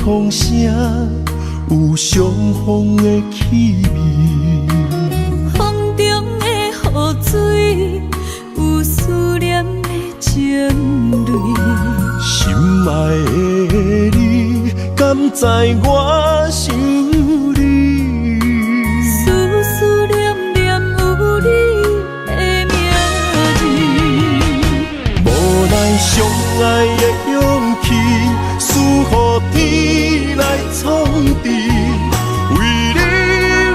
风声，有相逢的气味。风中的雨水，有思念的情泪。心爱的你，敢知我想你？思念念有你的名字。无奈相爱的勇气，赐予天来创治。为你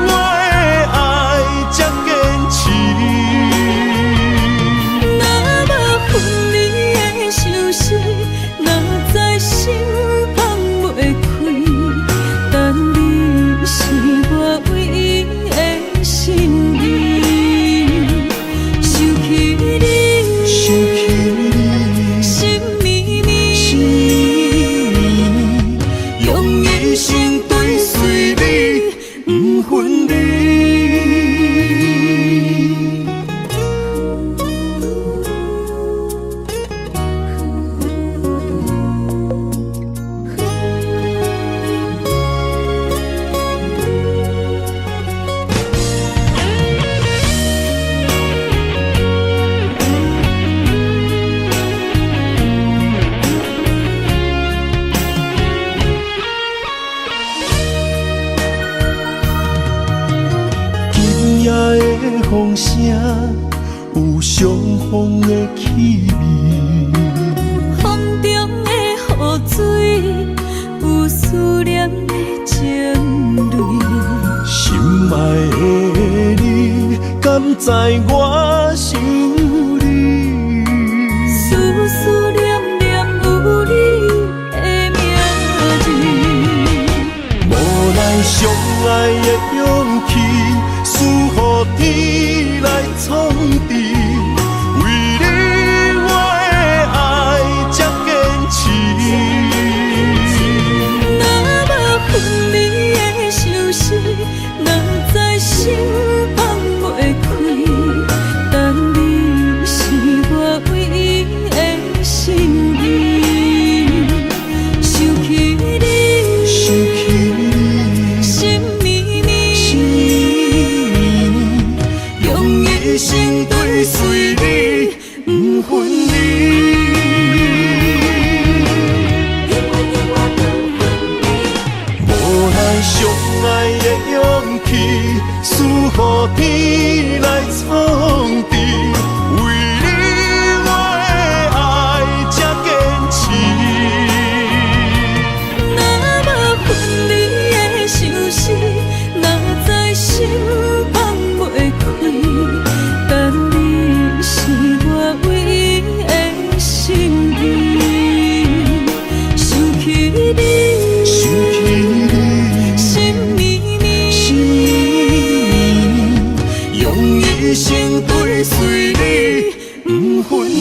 我的爱才坚持。若无分离的相思，哪知心放袂开。但你是我唯一的心意，想起你，心绵绵，用一生追随你，不分离。今夜的风声，有相逢的气味。风中的雨水，有思念的情泪。心爱的你，敢知我想你？思念念有你的名字。无奈相爱的勇气，赐予天来创治。为你我的爱才坚持。若无分离的相思，哪知心放袂开。但你是我唯一的心意，想起你，心绵绵，用一生追随你，不分离。无奈相爱的勇气，赐予天来创治。为你我的爱才坚持。若无分离的相思，哪知心放袂开。但你是我唯一的心意，想起你，心绵绵，用一生追随你，不分离。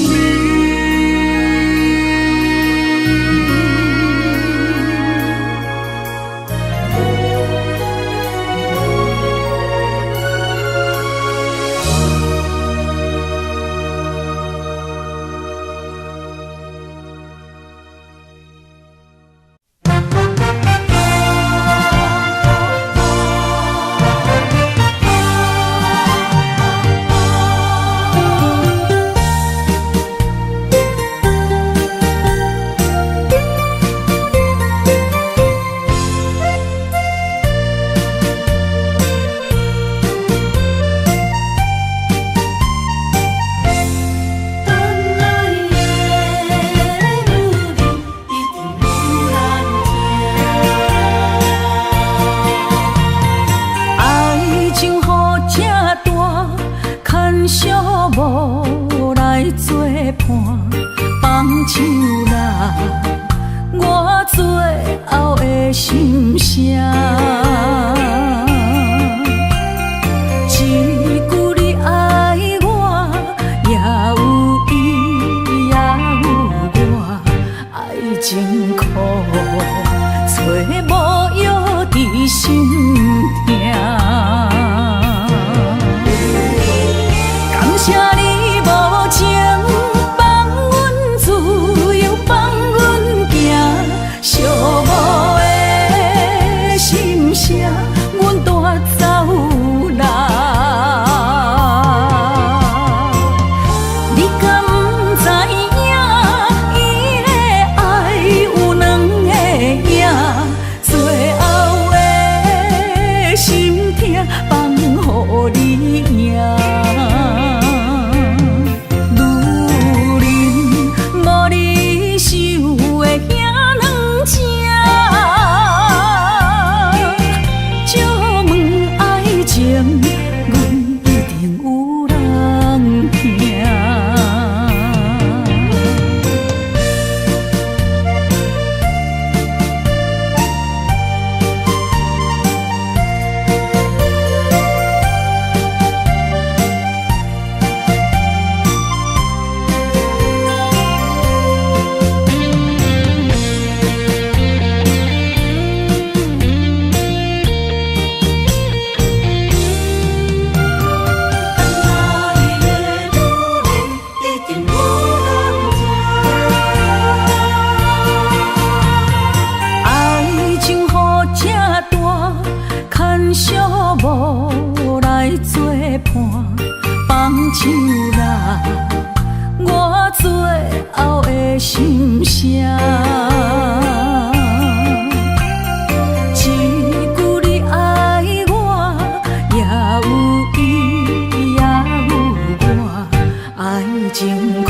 心声。一句你爱我，也有伊，也有我，爱情苦，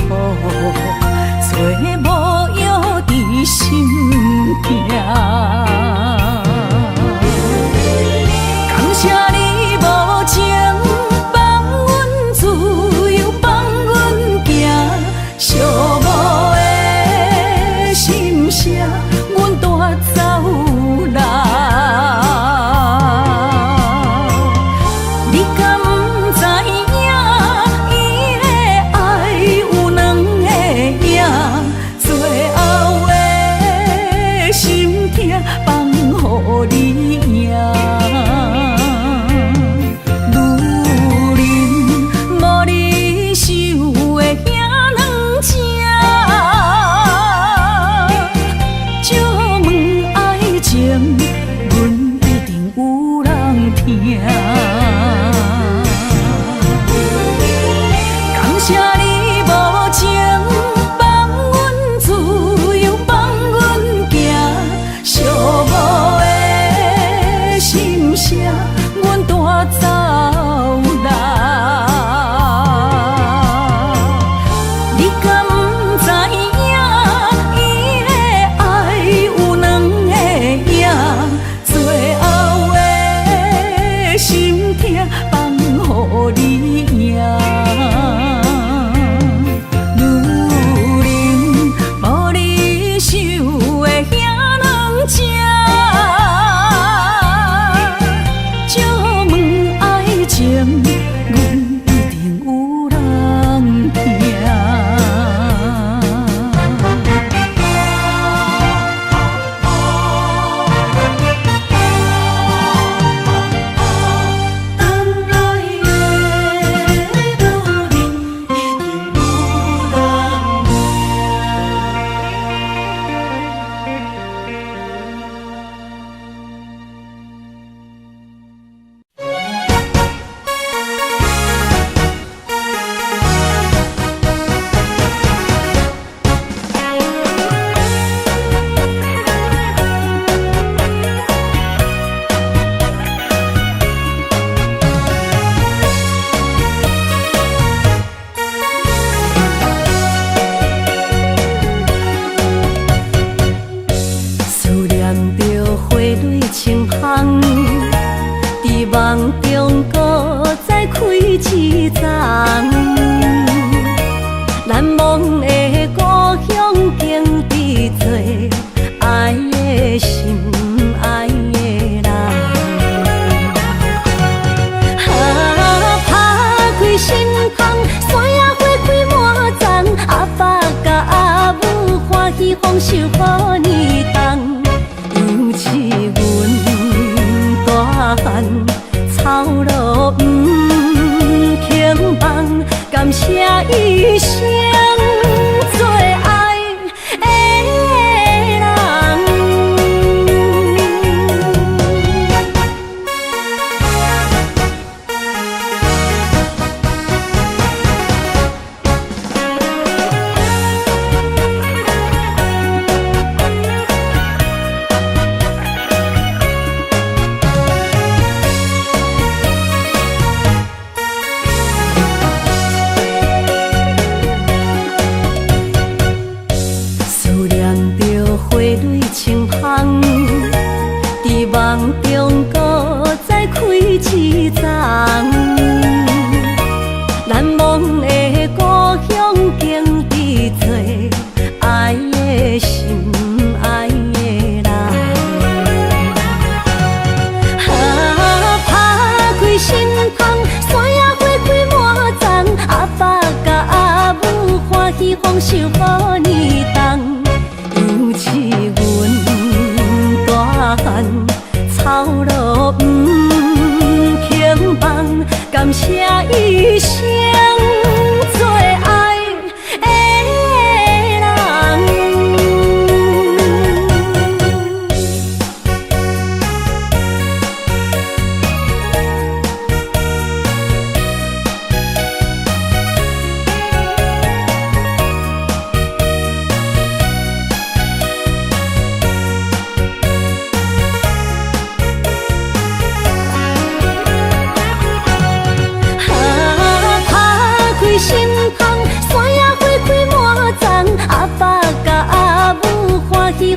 找无药伫心痛。感谢你无情放阮自由，放阮行，寂寞的心声，阮带走人。你敢不知影，伊的爱有两个影，最后的心。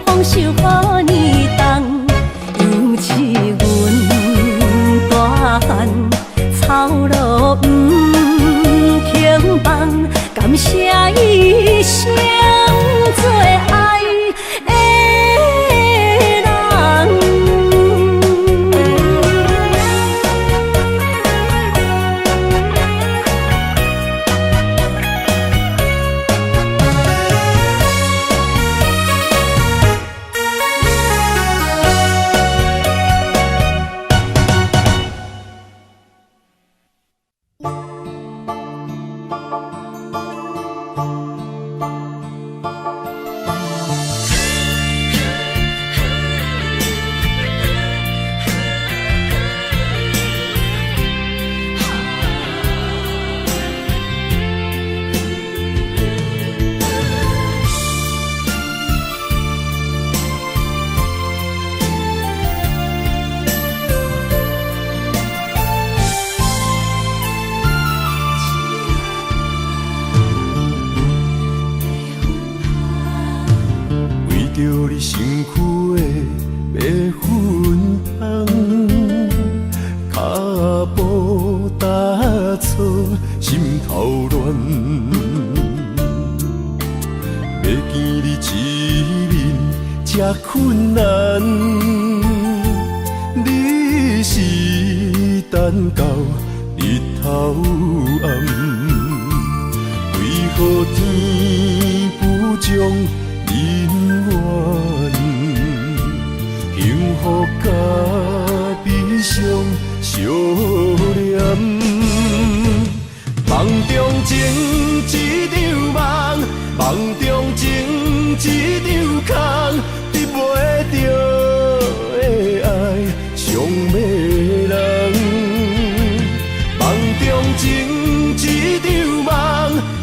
放手予你动，尤其阮大汉草路不轻放，感谢一生做爱的人。着你身躯的白粉红，脚步踏错，心头乱。要见你一面这困难，你是等到日头暗，为何天不将人缘，幸福甲悲伤相连，梦中情一场梦，梦中情一场空，得袂着的爱上迷人。梦中情一场梦，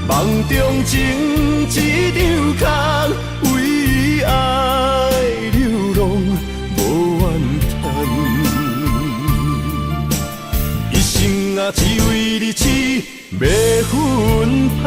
梦中情一场空，为爱流浪无怨叹，一生啊只为你痴迷魂香。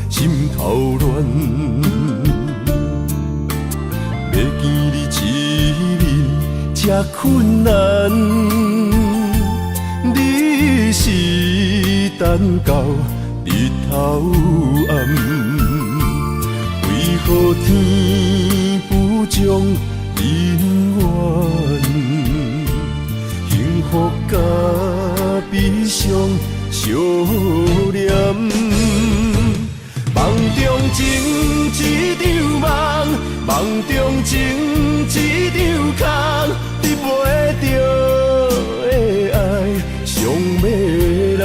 心头乱，要见你一面这困难，你是等到日头暗，为何天不将人缘，幸福甲悲伤相连？梦中情一场梦，梦中情一场空，得袂着的爱上迷人。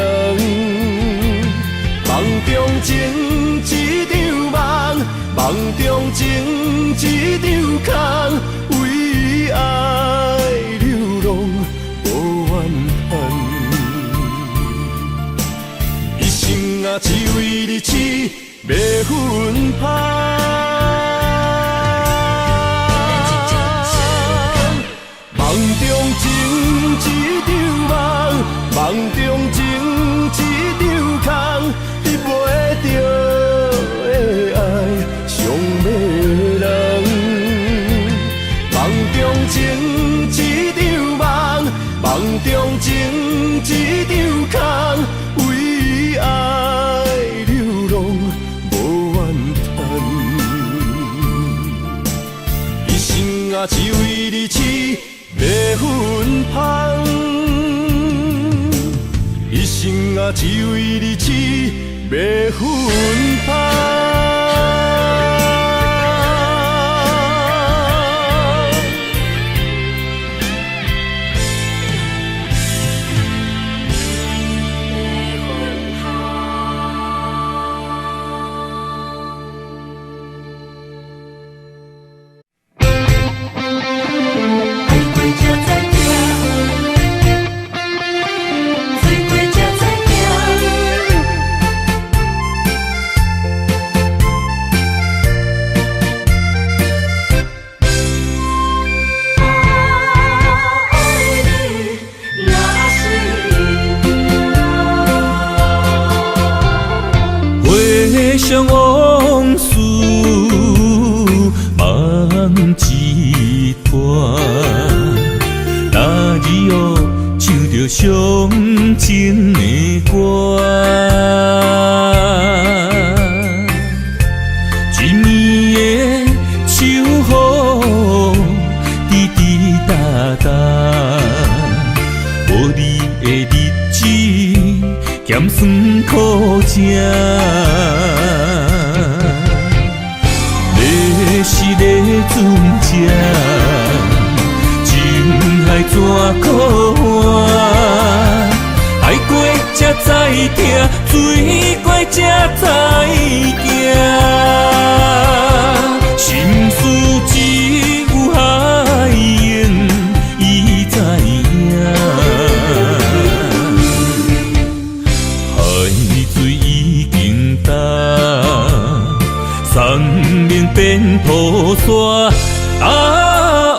梦中情一场梦，梦中情一场空，为爱流浪无怨叹，一生啊只为你痴迷魂香。梦中情一场梦，梦中情一场空，得袂着的爱上迷人。梦中情一场梦，梦中情一场空，为爱流浪无怨叹，一生啊只为你痴迷魂香，一生啊只为你痴迷魂香。上往事梦一段，那日哦唱着伤情的歌，一年的秋雨滴滴答答，无你的日子咸酸苦涩。是咧船只，情海怎可换？爱过才知疼，水过才知行。心事只有海燕伊知影，海水已经干。生命变雨伞，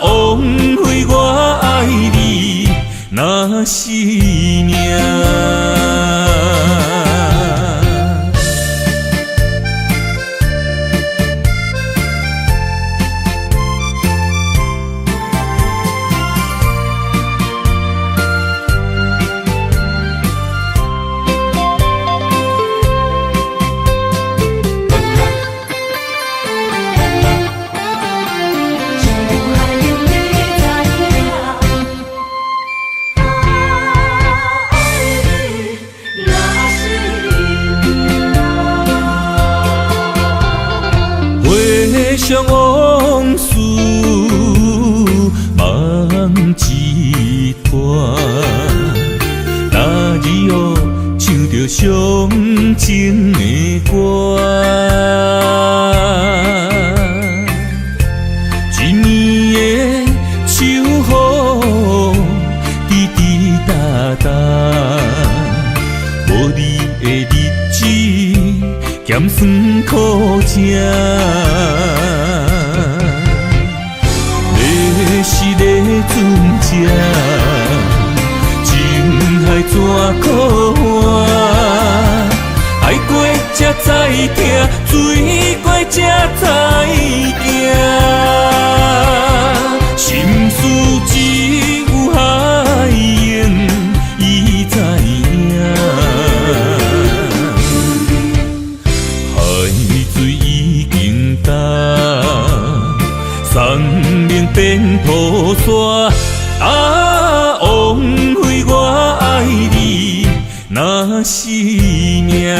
枉费我爱你那是命。上往事梦一段，那日哦唱着伤情的歌，一年的秋雨滴滴答答，无你的日子咸酸苦涩。是咧船只，情海怎可换？爱过才知疼，水过才知行。心事只有海燕伊知影，海水已经干。生命变雨伞，枉费我爱你那是命。要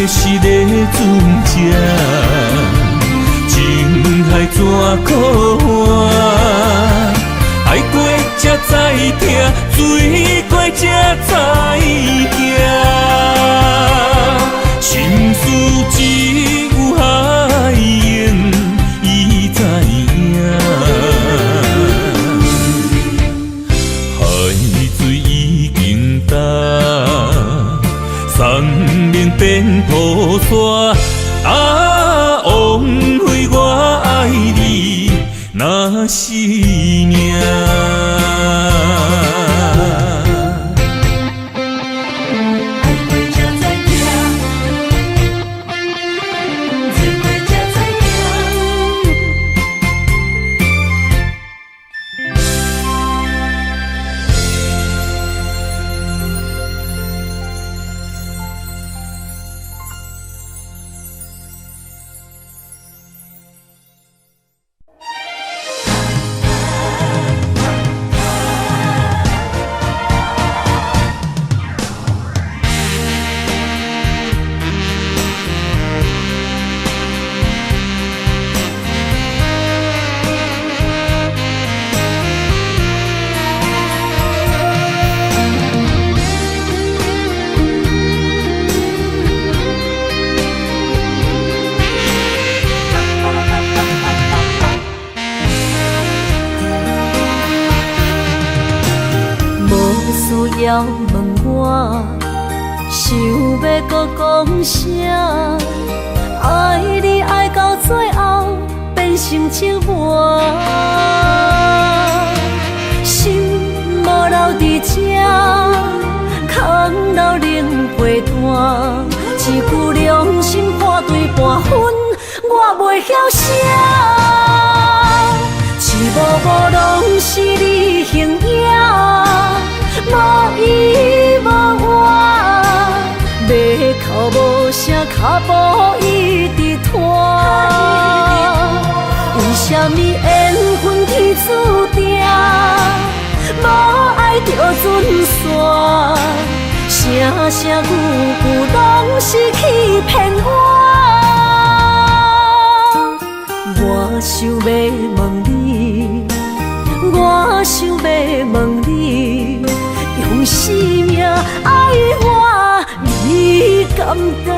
是咧船只，情海怎可换？爱过才知疼，水过才知行。心事只有海燕伊知影，海水已经干，生命变雨伞，枉费我爱你那是命。要问我，想要搁讲啥？爱你爱到最后变成寂寞，心无留伫这，空留冷陪伴，一句良心半对半分，我袂晓写。一幕幕拢是你形影，无依无我，马口无声，脚步一直拖。为什么缘分天注定，无爱就准线？声声句句拢是欺骗我。我想要问你，我想要问你，用生命爱我，你敢敢？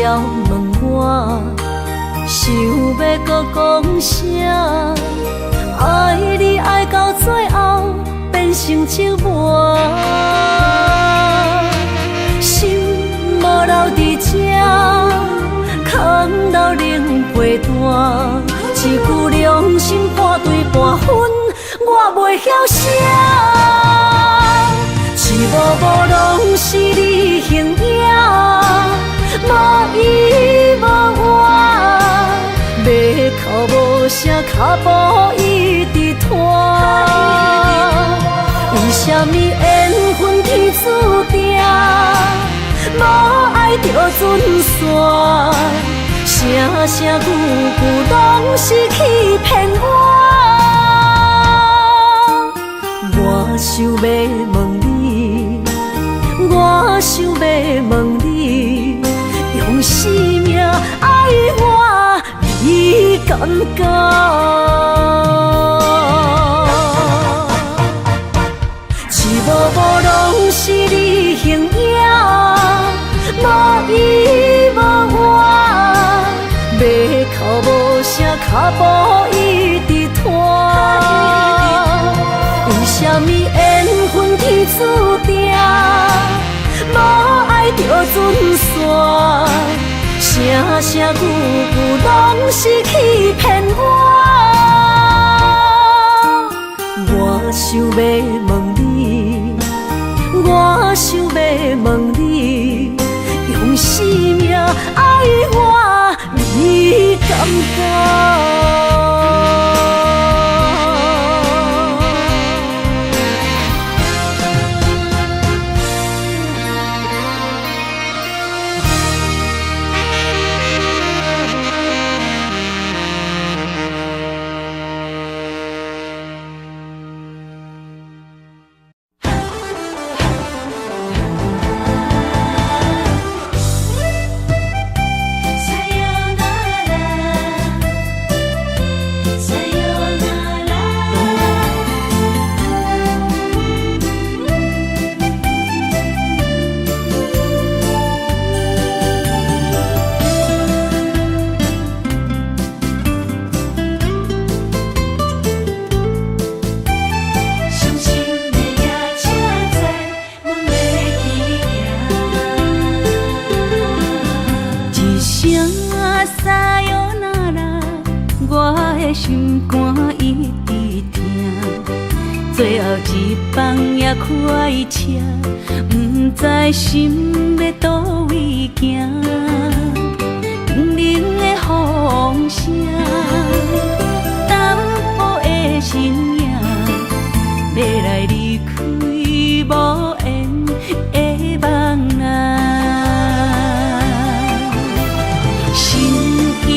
要问我，想要搁讲啥？爱你爱到最后变成寂寞，心无留伫这，空留冷陪伴。一句良心半对半分，我袂晓写。一幕幕拢是你形影，无依无我，马口无声，脚步一直拖。为什么缘分天注定，无爱就准线？声声句句拢是欺骗我。我想要问你，我想要问你，用生命爱我，你敢敢？一幕幕拢是你形影，无依无我，马口无声，脚步一直拖。为什么缘分天注定，无爱就准线？声声句句拢是欺骗我。我想要问你，我想要问你，用生命爱我，你敢敢？心肝一直疼，最后一放也开车，不知心要倒位行。冷冷的风声，淡薄的身影，要来离开无缘的梦啊。心依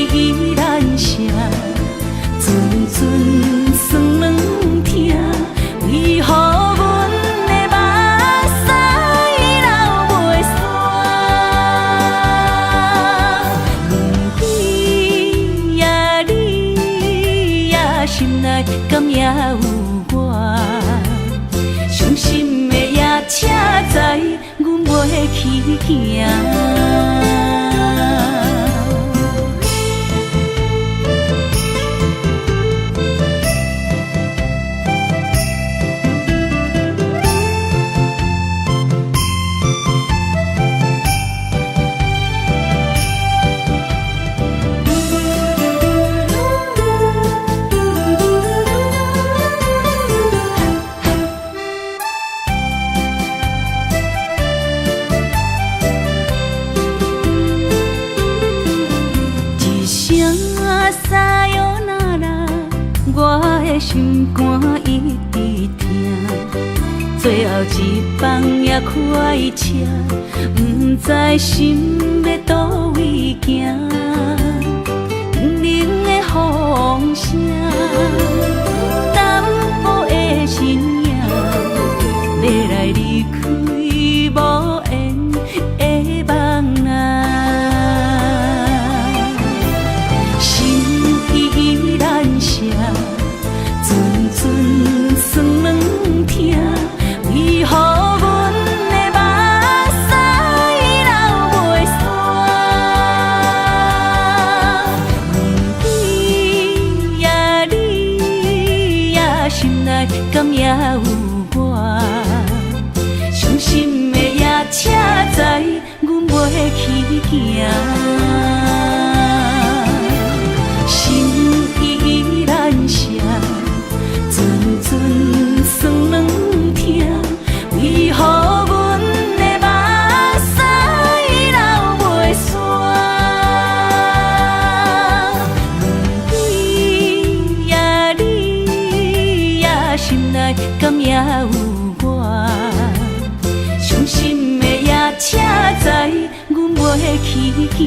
然声。阵酸软疼，为何阮的目屎流袂煞？阮比呀你呀心内敢也有我？伤心的夜车载，阮袂去行。心肝一直疼，最后一放也开车，不知心要倒位行。冷冷的风声，淡薄的身影，要来离开无缘的梦啊，心依然舍。阵酸软疼，为何阮的目屎流袂煞？你呀你呀，心内敢也有我？伤心的夜车载，阮袂去行。心依然舍。阵酸软疼，为何阮的目屎流袂煞？你呀你呀，心内敢也有我？伤心的夜车载，阮袂去行。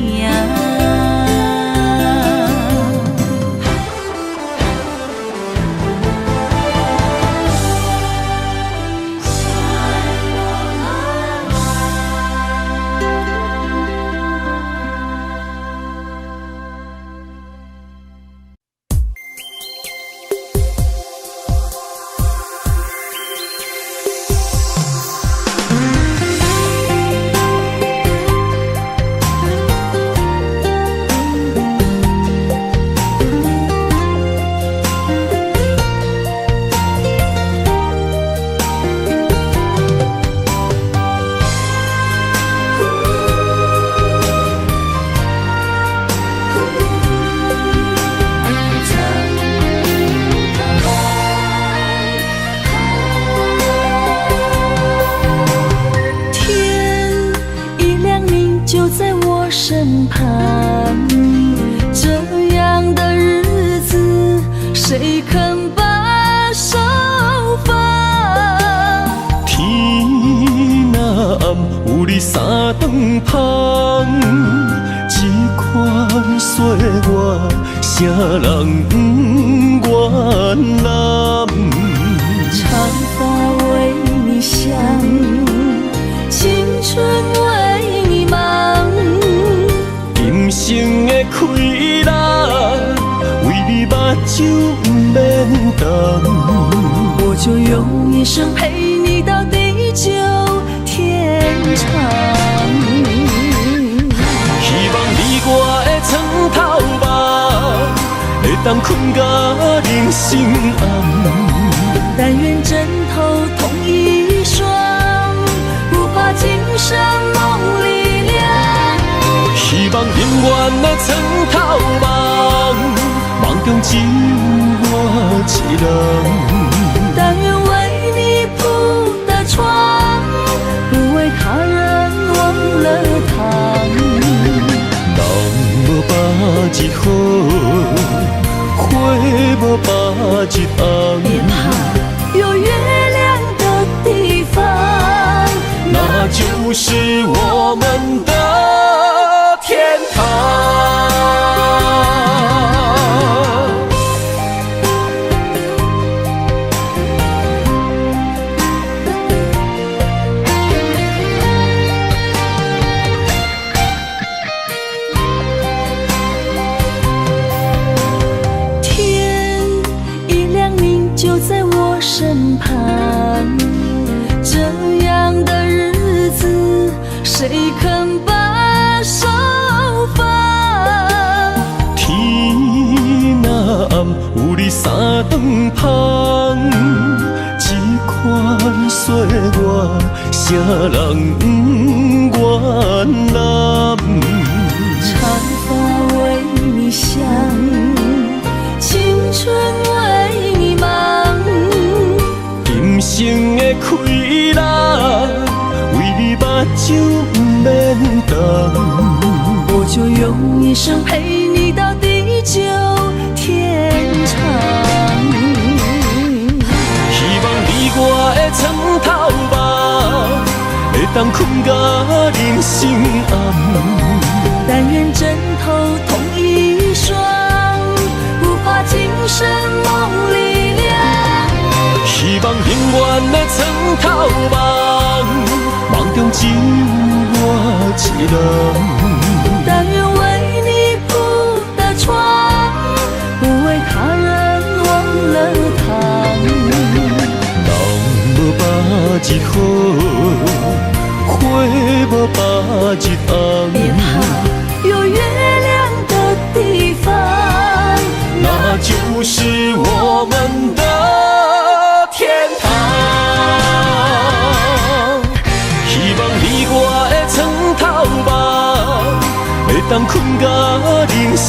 身旁，这样的日子，谁肯把手放？天若暗，有你三顿香，这款岁月，啥人不愿揽？长发为你香，青春为你忙。今生的快乐，为你目睭不免干。我就用一生陪你到地久天长。希望你我的床头梦，会当困到人生暗。但愿枕头同一双，不怕今生梦里凉。希望永远的床头梦，梦中只有我一人。但愿为你铺的床，不为他人忘了躺。人无百日好，花无百日红。别怕，有月亮的地方，那就是我们的天堂。天一亮你就在我身旁，这样的日子谁肯把手放？天若暗，有你三顿香，这款岁月，谁人不愿揽？长发为你香，青春为你忙。今生的快乐，为你目睭不免干。我就用一生陪你到地久天长。希望你我的床头梦，会当困到人生暗。但愿枕头同一双，不怕今生梦里凉。希望永远的床头梦，梦中只有我一人。但愿为你铺的床，不为他人忘了躺。人无百日好，花无百日红。别怕有月亮的地方，那就是我们的天堂。希望你我的床头梦，会当困到人生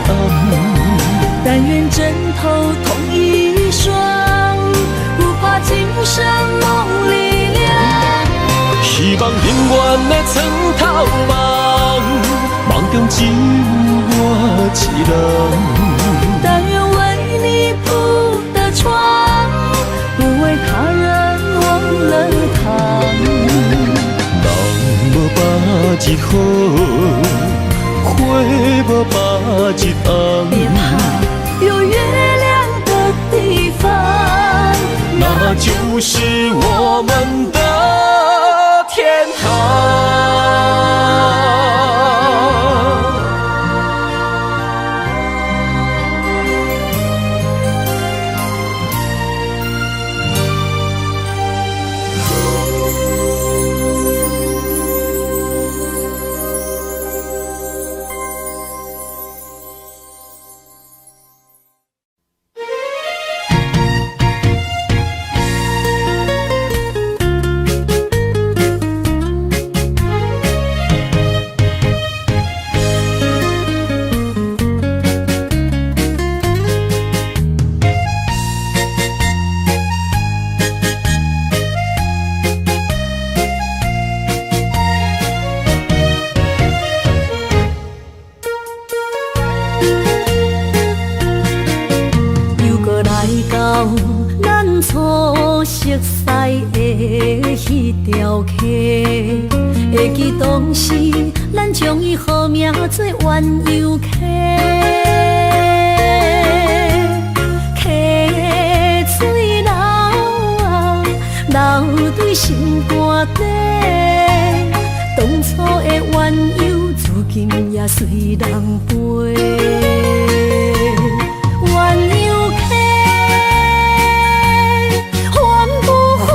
暗。但愿枕头同一双，不怕今生梦里凉。希望永远的床头梦，梦中只有我一人。但愿为你铺的床，不为他人忘了躺。人无百日好，花无百日红。别怕有月亮的地方，那就是我们的天堂。会记当时，咱将伊号名做鸳鸯溪，溪水流啊，流对心肝底。当初的鸳鸯，如今也随人飞。鸳鸯溪，翻不回。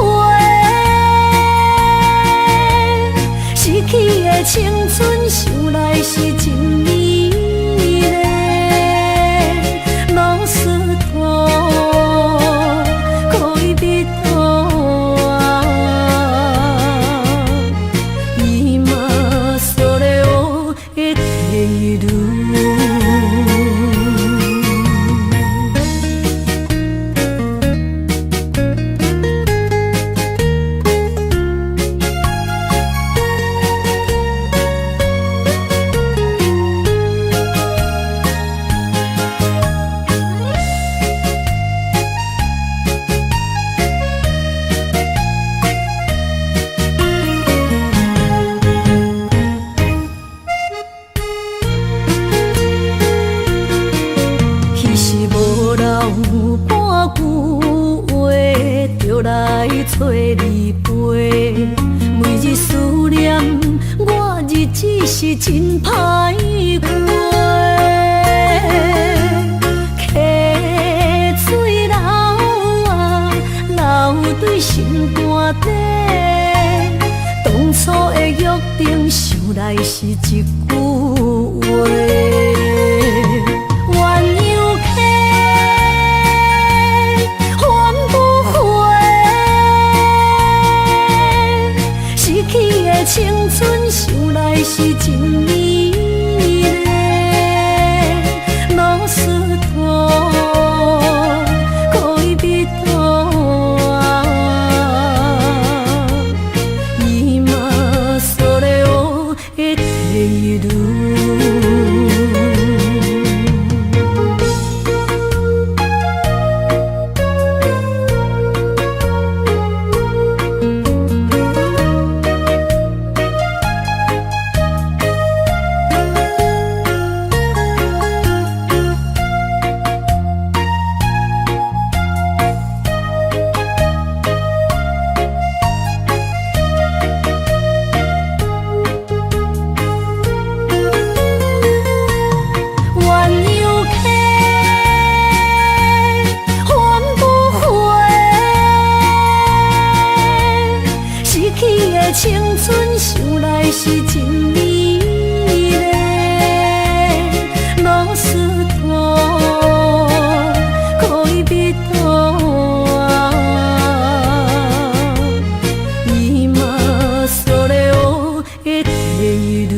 逝去的青春，想来是真美丽。往事多，可以笔多啊，伊嘛所了的地路。找你陪，每日思念，我日子是真歹过。溪水流啊，流对心肝底。当初的约定冷，想来是一句话。鸳鸯客，换不回。失去的青春，想来是真美丽。老师多，可以比多。今それを得ている。青春想来是真美丽，老师多，可以比多。今それを得ている。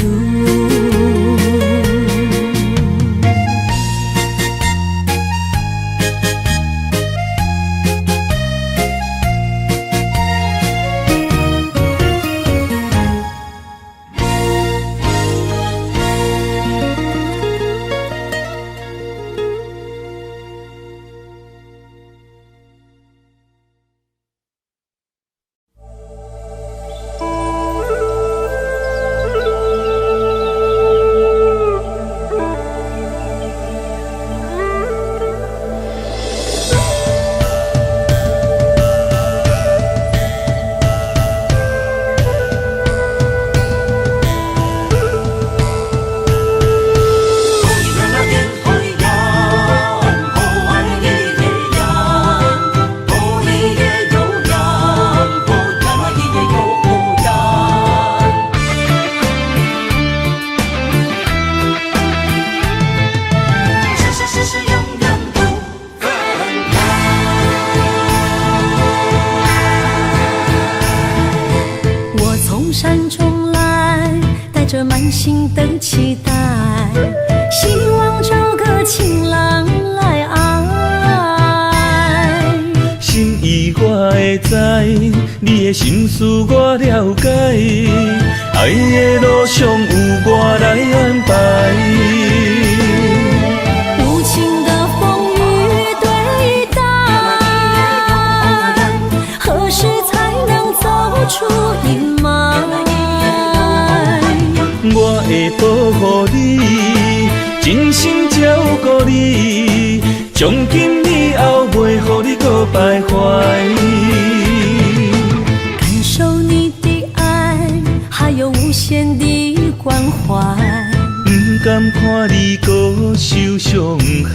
山中来，带着满心的期待，希望找个情郎来爱。心意我会知，你的心思我了解，爱的路上有我来安排。无情的风雨对待，何时才能走出阴霾？我会保护你，真心照顾你，从今以后袂予你搁徘徊。感受你的爱，还有无限的关怀，不甘看你搁受伤害。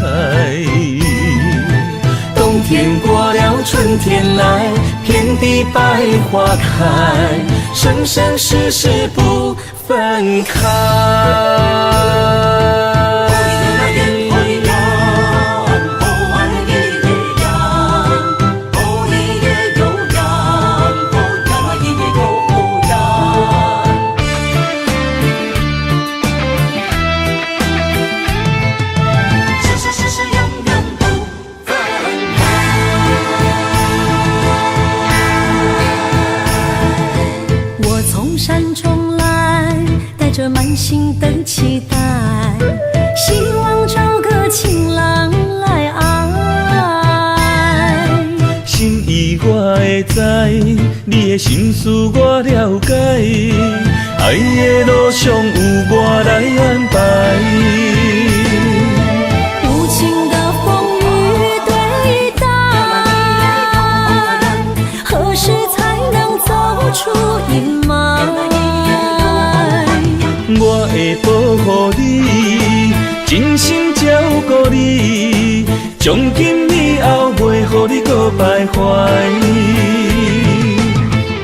冬天过了，春天来，遍地百花开，生生世世不分开。山中来，带着满心的期待，希望找个情郎来爱。心意我会知，你的心思我了解，爱的路上有我来安排。无情的风雨对待，何时才能走出阴霾？我会保护你，真心照顾你，从今以后袂予你搁徘徊。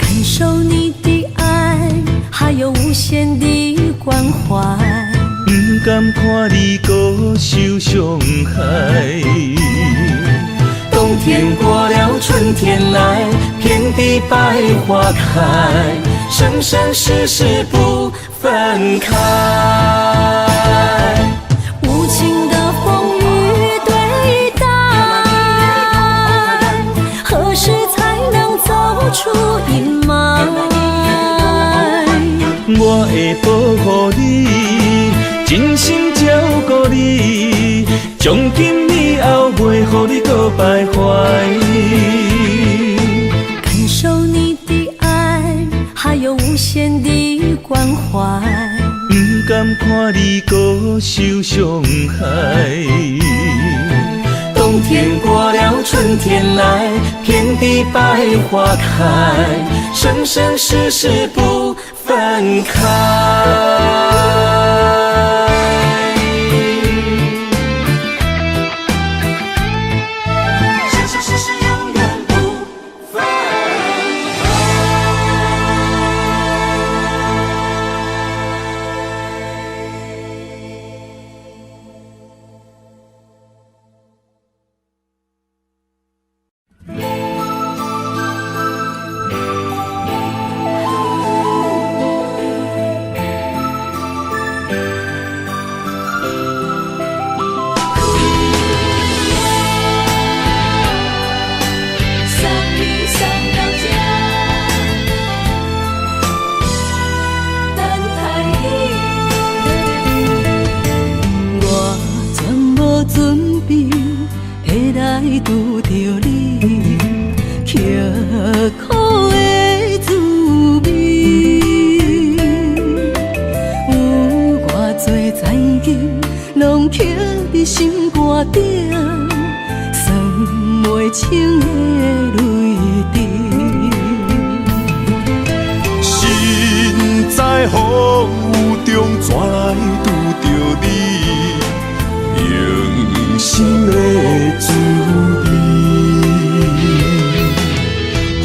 感受你的爱，还有无限怀。不甘看你搁受伤害。冬天过了，春天来，遍地百花开，生生世世不分开。无情的风雨对待，何时才能走出阴霾？我会保护你，真心照顾你，从今以后袂予你搁徘徊。感受你的爱，还有无限的关怀。不甘看你搁受伤害。冬天过了，春天来，遍地百花开，生生世世不分开。拄着你刻苦的滋味，有偌多灾境，拢刻伫心肝顶，算袂清的泪滴。身在风雨中，怎来拄着你？用心的滋味，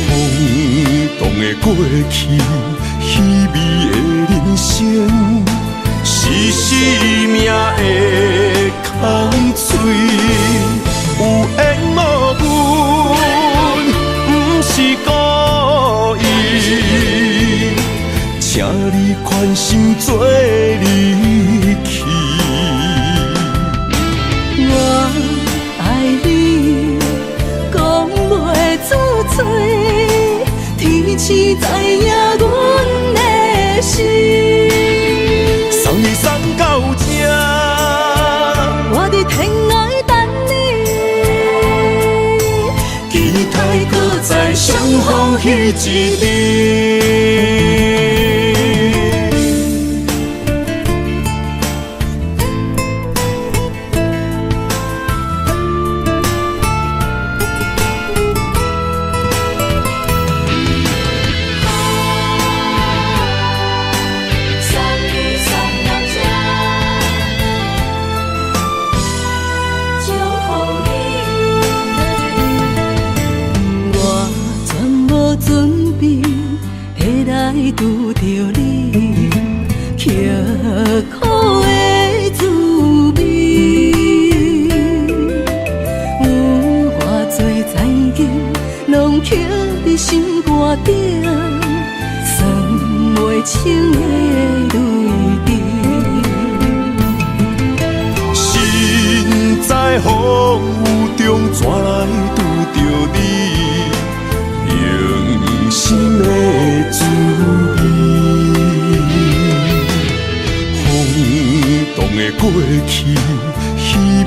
风动的过去，稀微的人生，是生命的空嘴，有缘无分，不是故意，请你宽心做离去。我爱你，讲袂出嘴，天赐知影阮的心。送你送到这，我伫天涯等你，期待搁再相逢彼一日。拄着你刻苦的滋味，有偌多灾境，拢刻伫心肝顶，算袂清的泪滴。身在风雨中，怎来拄着你？用心的滋味，风动的过去，稀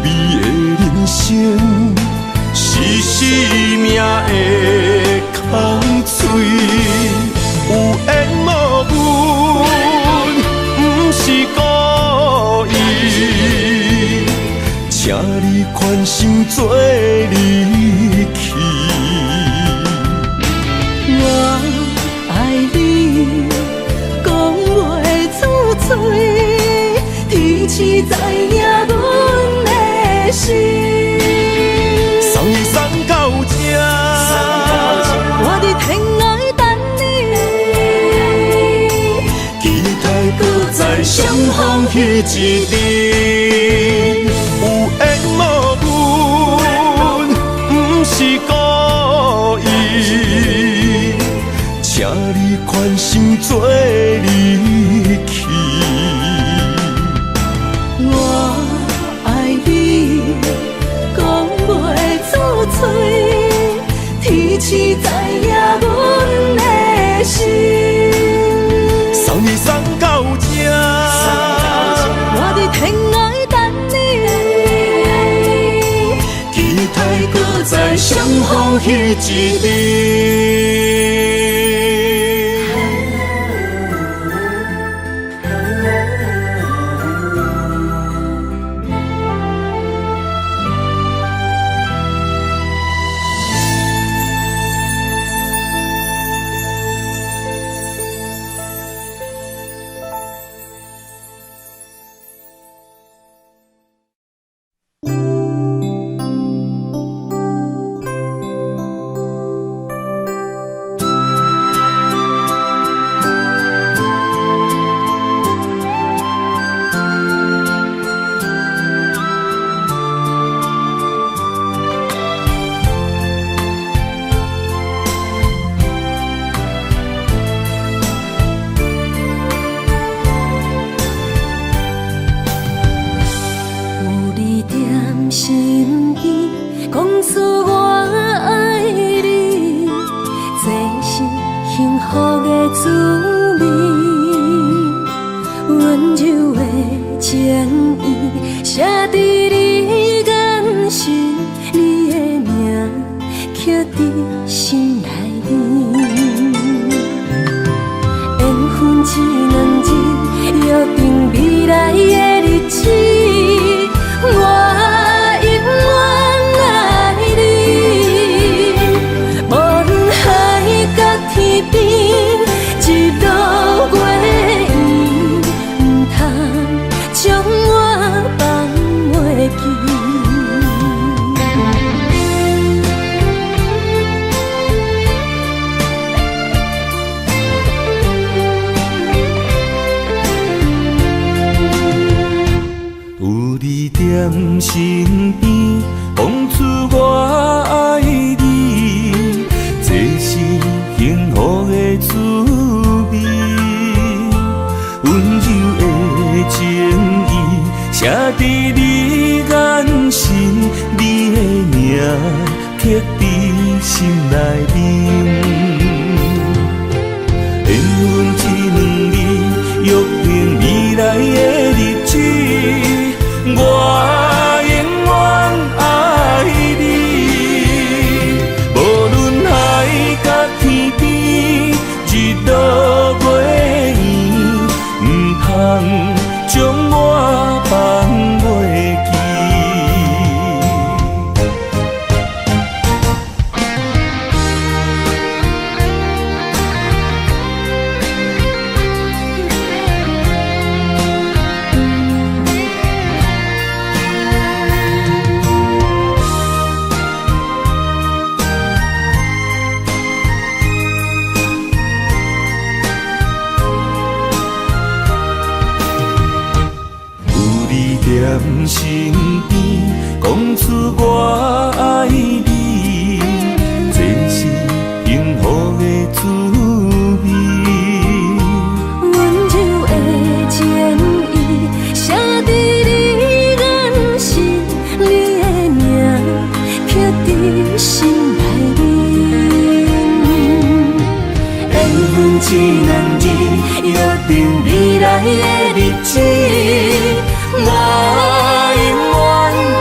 微的人生，是生命的空嘴，有缘无分，不是故意，请你宽心做离去。我爱你，讲袂出嘴，天赐知影阮的心。送你送到这，我伫天涯等你，期待搁再相逢彼一日，有缘无分，不是故意，请你宽心做离去。我爱你，讲袂出嘴，天赐知影阮的心。送你送到这，我伫天涯等你，期待搁再相逢彼一日。身边，讲出我爱你，这是幸福的滋味。温柔的情意写在你眼神，你的名刻在心内面。缘分一两日，约定未来的日子。我永远爱你，无论海角天边，日落月圆，不通将我放袂记。在身边，讲出我爱你，这是幸福的滋味。温柔的情意写在你眼神，你的名刻在心内面。缘分一两日，约定未来的日子。我永远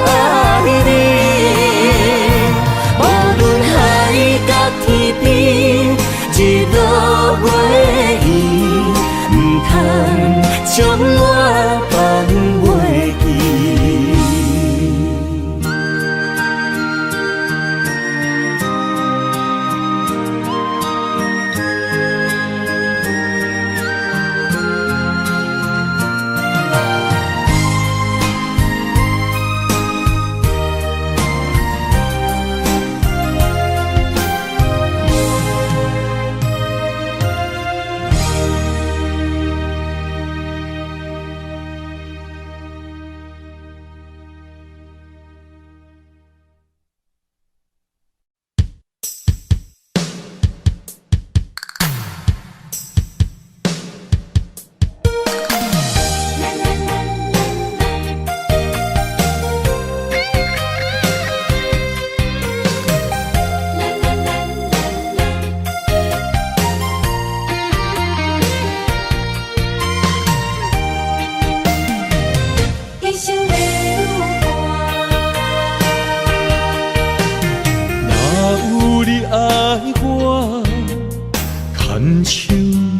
爱你，无论海角天边，日落月圆，不通将我放袂记。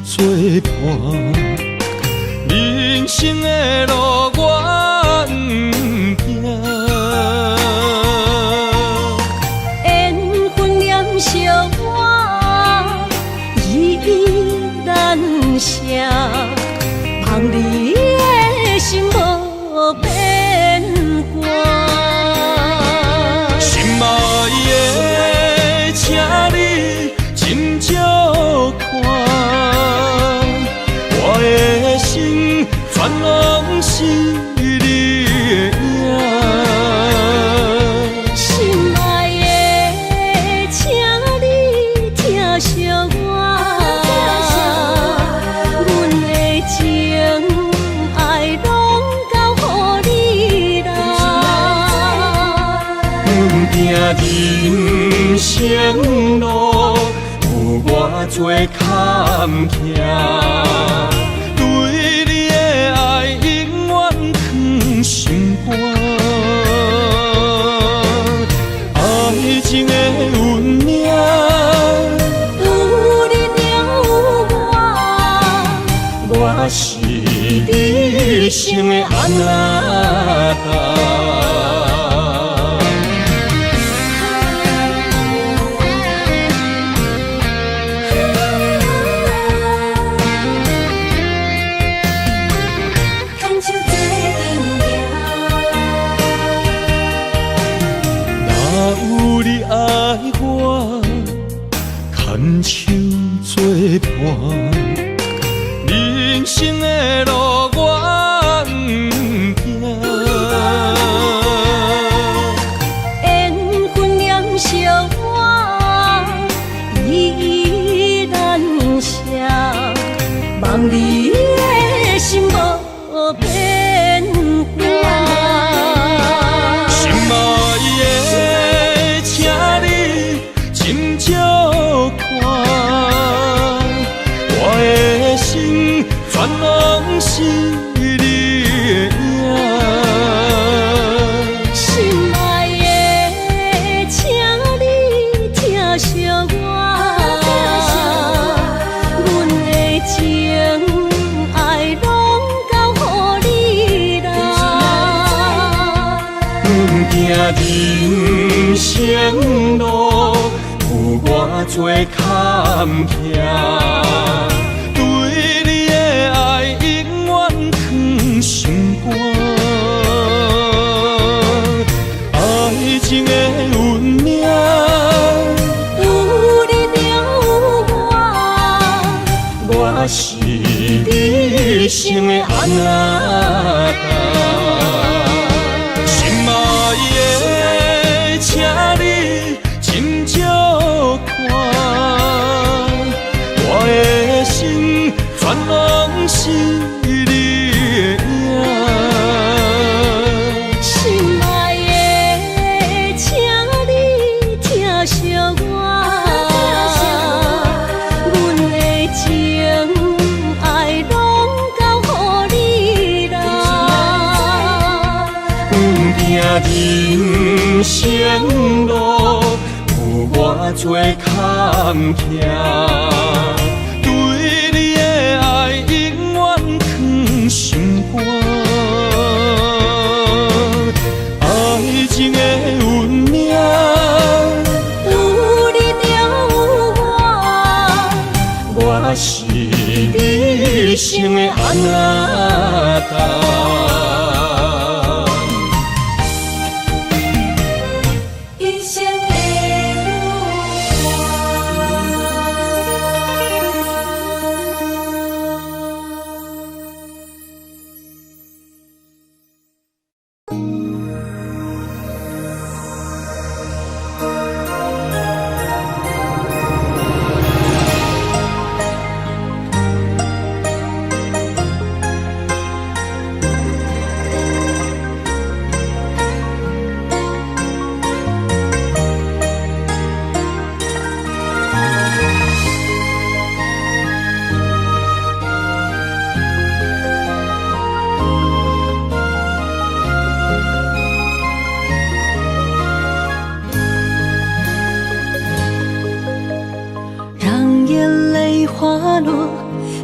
作伴，人生的路我不行。缘分念惜我，依难舍，望你的心无变卦。心爱的，请你斟酌看，我的心全拢是你的影。心爱的，请你疼惜我，阮的情爱拢交予你啦。阮行人生路，有偌多坎坷，对你的爱永远藏心肝。爱情的运命，有你了我是你生的安那达。牵手作伴，人生的路我不行。缘分念惜我，依难舍，望你的心无变卦。心爱的，请你斟酌看，我的心全拢是你的影。心爱的，请你疼惜我，阮的情爱拢交予你啦。阮行人生路，有偌多坎坷，对你的爱永远藏心肝。爱情的运命，有你了我是你生的安那达。心爱的，请你斟酌看，我的心全拢是你的影。心爱的，请你疼惜我，阮的情爱拢交予你啦。阮行人生路，有偌多坎坷，对你的爱永远藏心肝。爱情的运命，有你了我是你生的安那达。一生的路。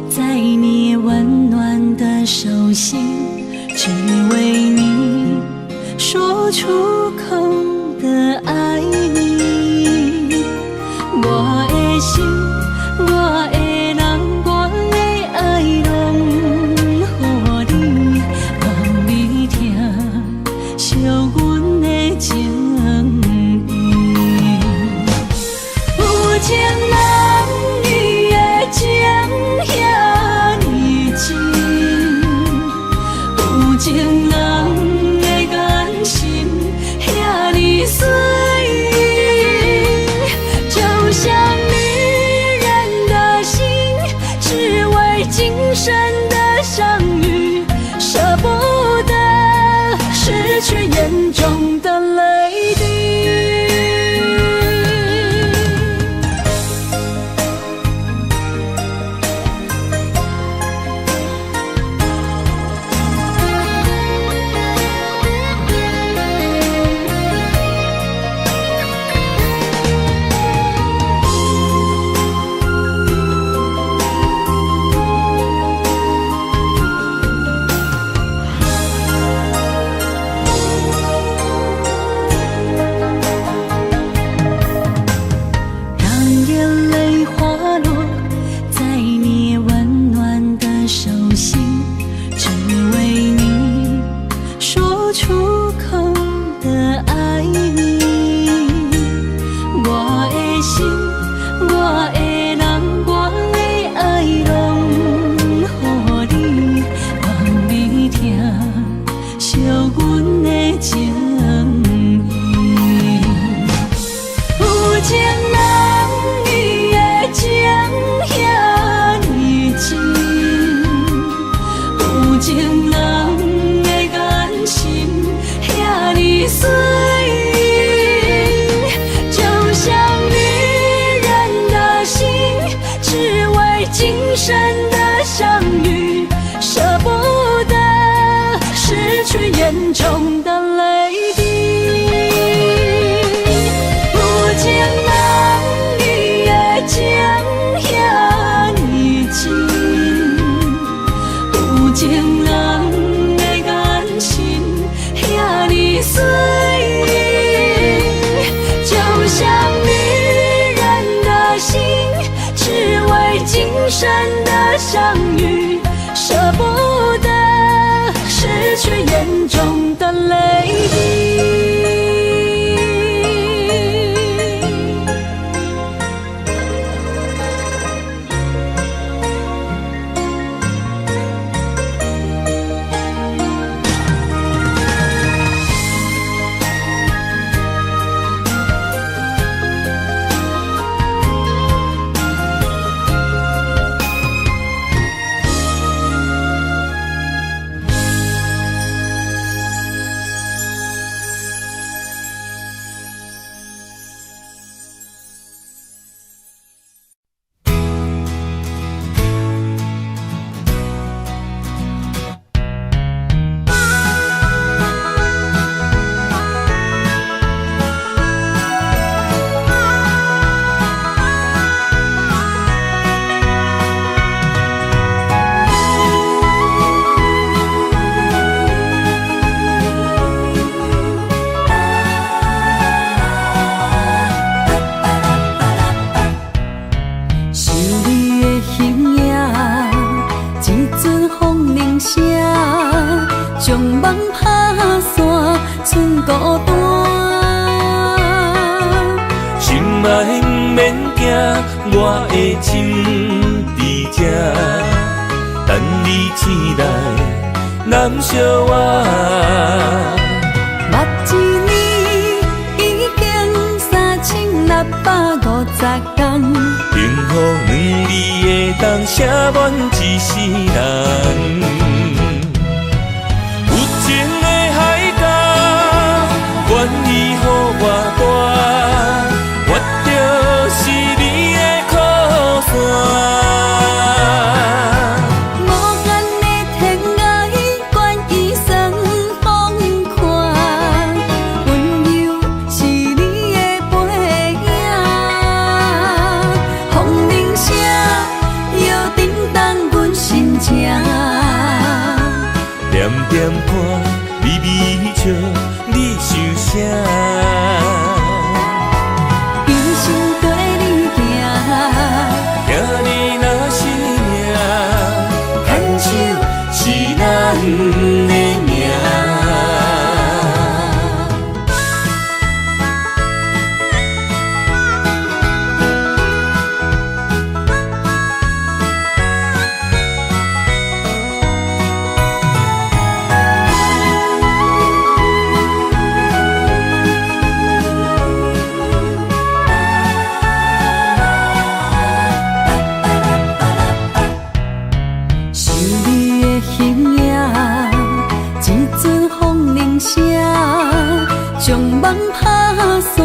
在你温暖的手心，只为你说出口的爱你。我的心，我的人，我的爱拢予你，望你听，惜阮的情意。有情人伊的情遐呢真，有情人的眼神遐呢水。今生的相遇，舍不得失去眼中的泪滴。眼中的泪滴，有情人伊的情遐呢真，有情人的眼神遐呢水，就像女人的心，只为今生的相遇，舍不得失去眼中的泪滴。我的心伫这，等你醒来，难相我。目一年已经3650天，幸福两字会当写满一世人。有情的海角，愿意予我带，我就是你的靠山。风铃声摇灯点看，微微笑，你想啥？一生跟你行，行你若是命，牵手是咱的命。将梦打散，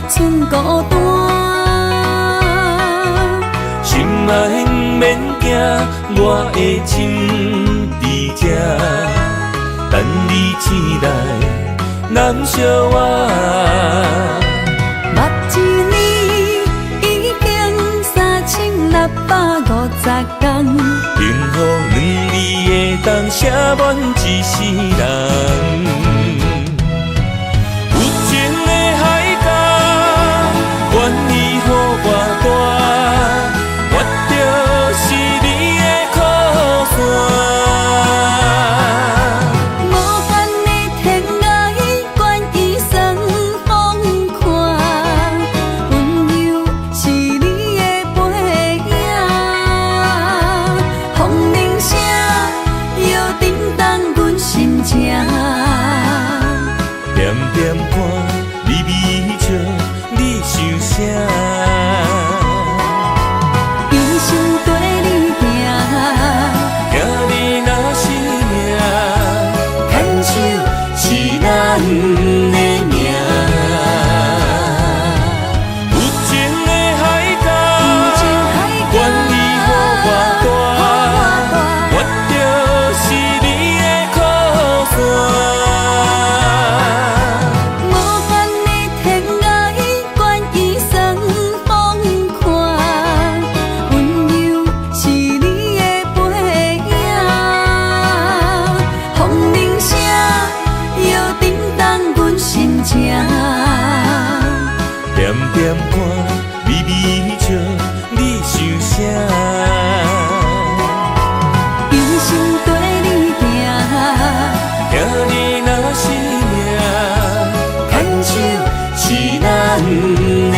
剩孤单。心爱不免惊，我的心伫这，等你醒来，难相我。目一年已经3650天，幸福两字会当写满一世人。愿意予我大，我就是你的靠山。无限的天涯，愿意算风看，温柔是你的背影。风铃声摇叮当阮心情，点点看，微微笑。你想啥？一生跟你行，行你若是命，牵手是咱的命。有情的海角，愿意予我大，我就是你的靠山。点点看，微微笑，你想啥？一生跟你行，行你若是命，牵手是咱的命。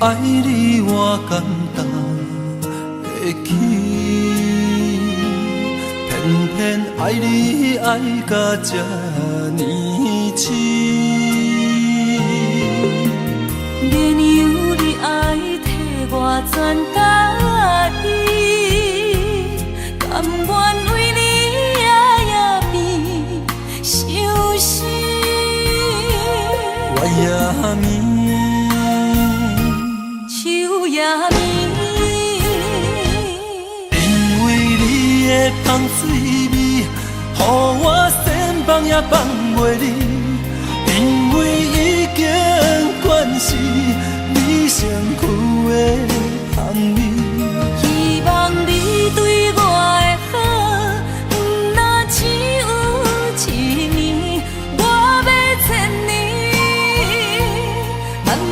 爱你我简单会起，偏偏爱你爱到这呢深。免由你爱替我全家己，甘愿为你夜眠伤心。我也眠。因为你的香水味，予我先放也放袂离。因为已经惯是你身躯的香味。希望你对我的好，不若只有一年，我要千年，慢慢。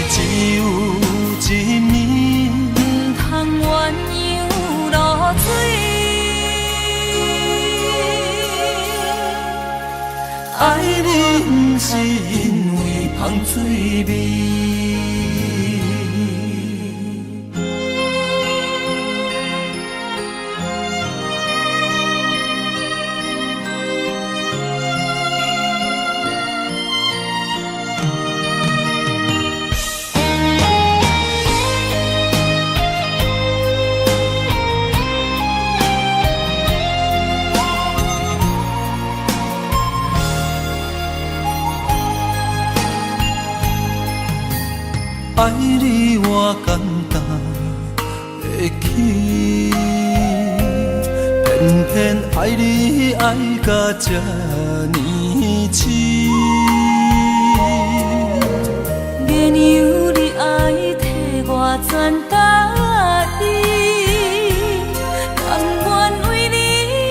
只有一面，不通鸳鸯路。水味。爱你我简单会起，偏偏爱你爱到这呢痴。原由你爱替我全答应，甘愿为你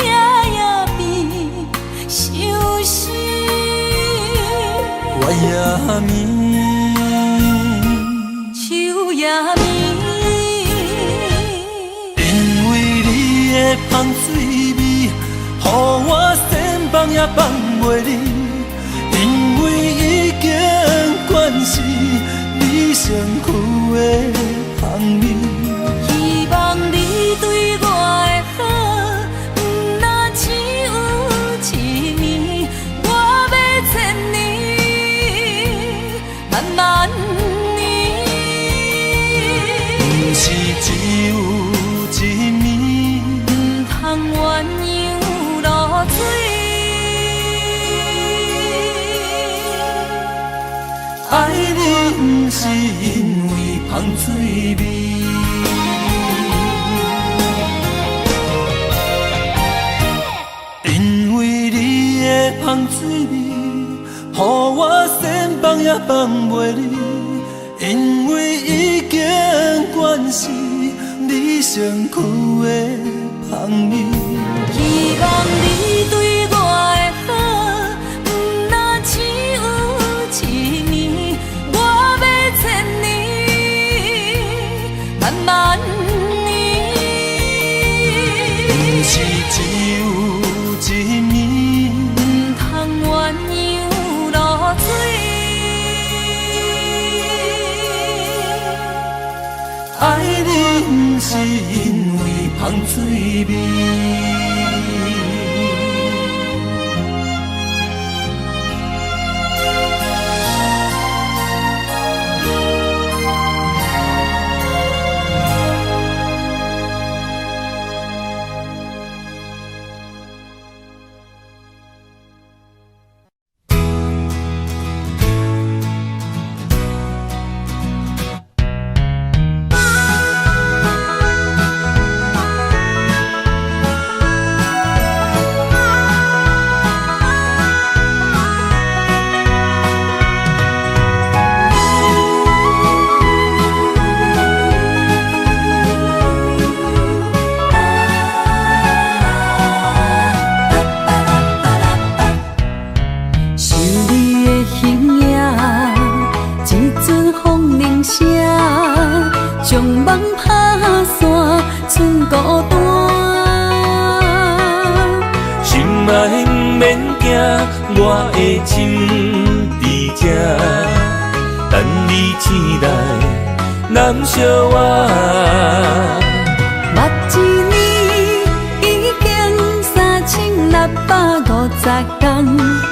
夜眠伤心。我也眠。因为你的香水味，予我先放也放袂离。因为已经惯是你身躯的香味。希望你对我的好，不那只有一年，我要千年，慢慢。是只有一年，不通鸳鸯落水。爱你不是因为香水味，因为你的香水味，予我先放也放袂离。因为已经惯是你身躯的香味。希望你对我的好，不那只有一年，我要千年，慢慢年。不是只有一年，不通鸳鸯落水。爱你不是因为香水味。我的心伫这，等你醒来，难相我。目一年已经3650天，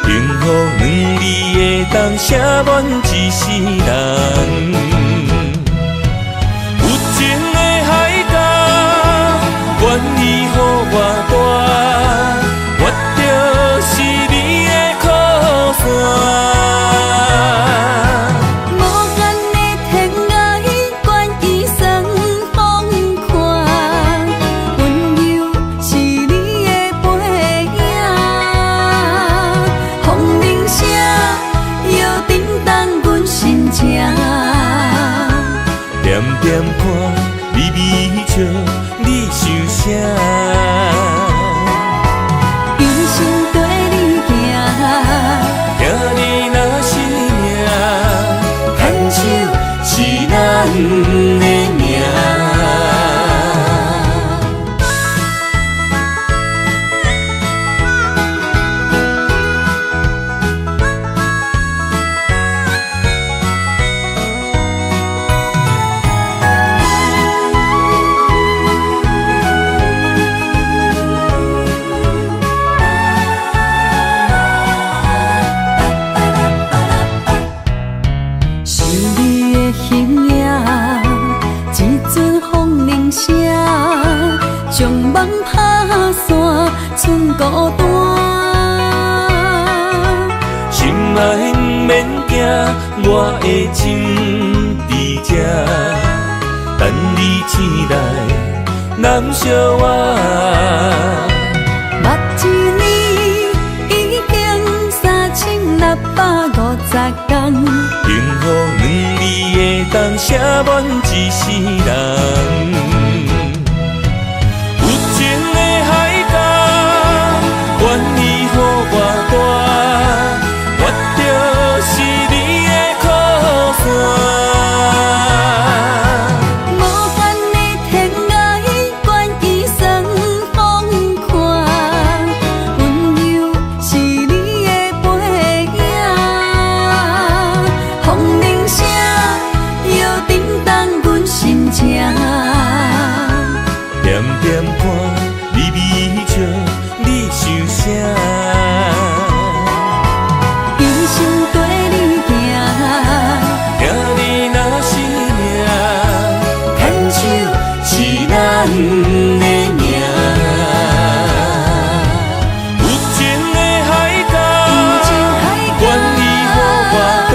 幸福两字的当写满一世人。有情的海角，愿意予我带，我就是你的靠山。点点看，微微笑，你想啥？用心跟你行，行你若是命，牵手是咱的命。人打散，剩孤单。心爱不免惊，我的情伫这，等你醒来，难相我。目一年已经3650天，幸福两字会当写满一世人。有情的海角，愿意予我大，我就是你的靠山。无限的天涯，愿意算风看，温柔是你的背影。风铃声摇叮当阮心情，点点看你美笑，你想啥？一生跟你行，听你若是命，牵手是咱的命。有情的海角，愿意予我大，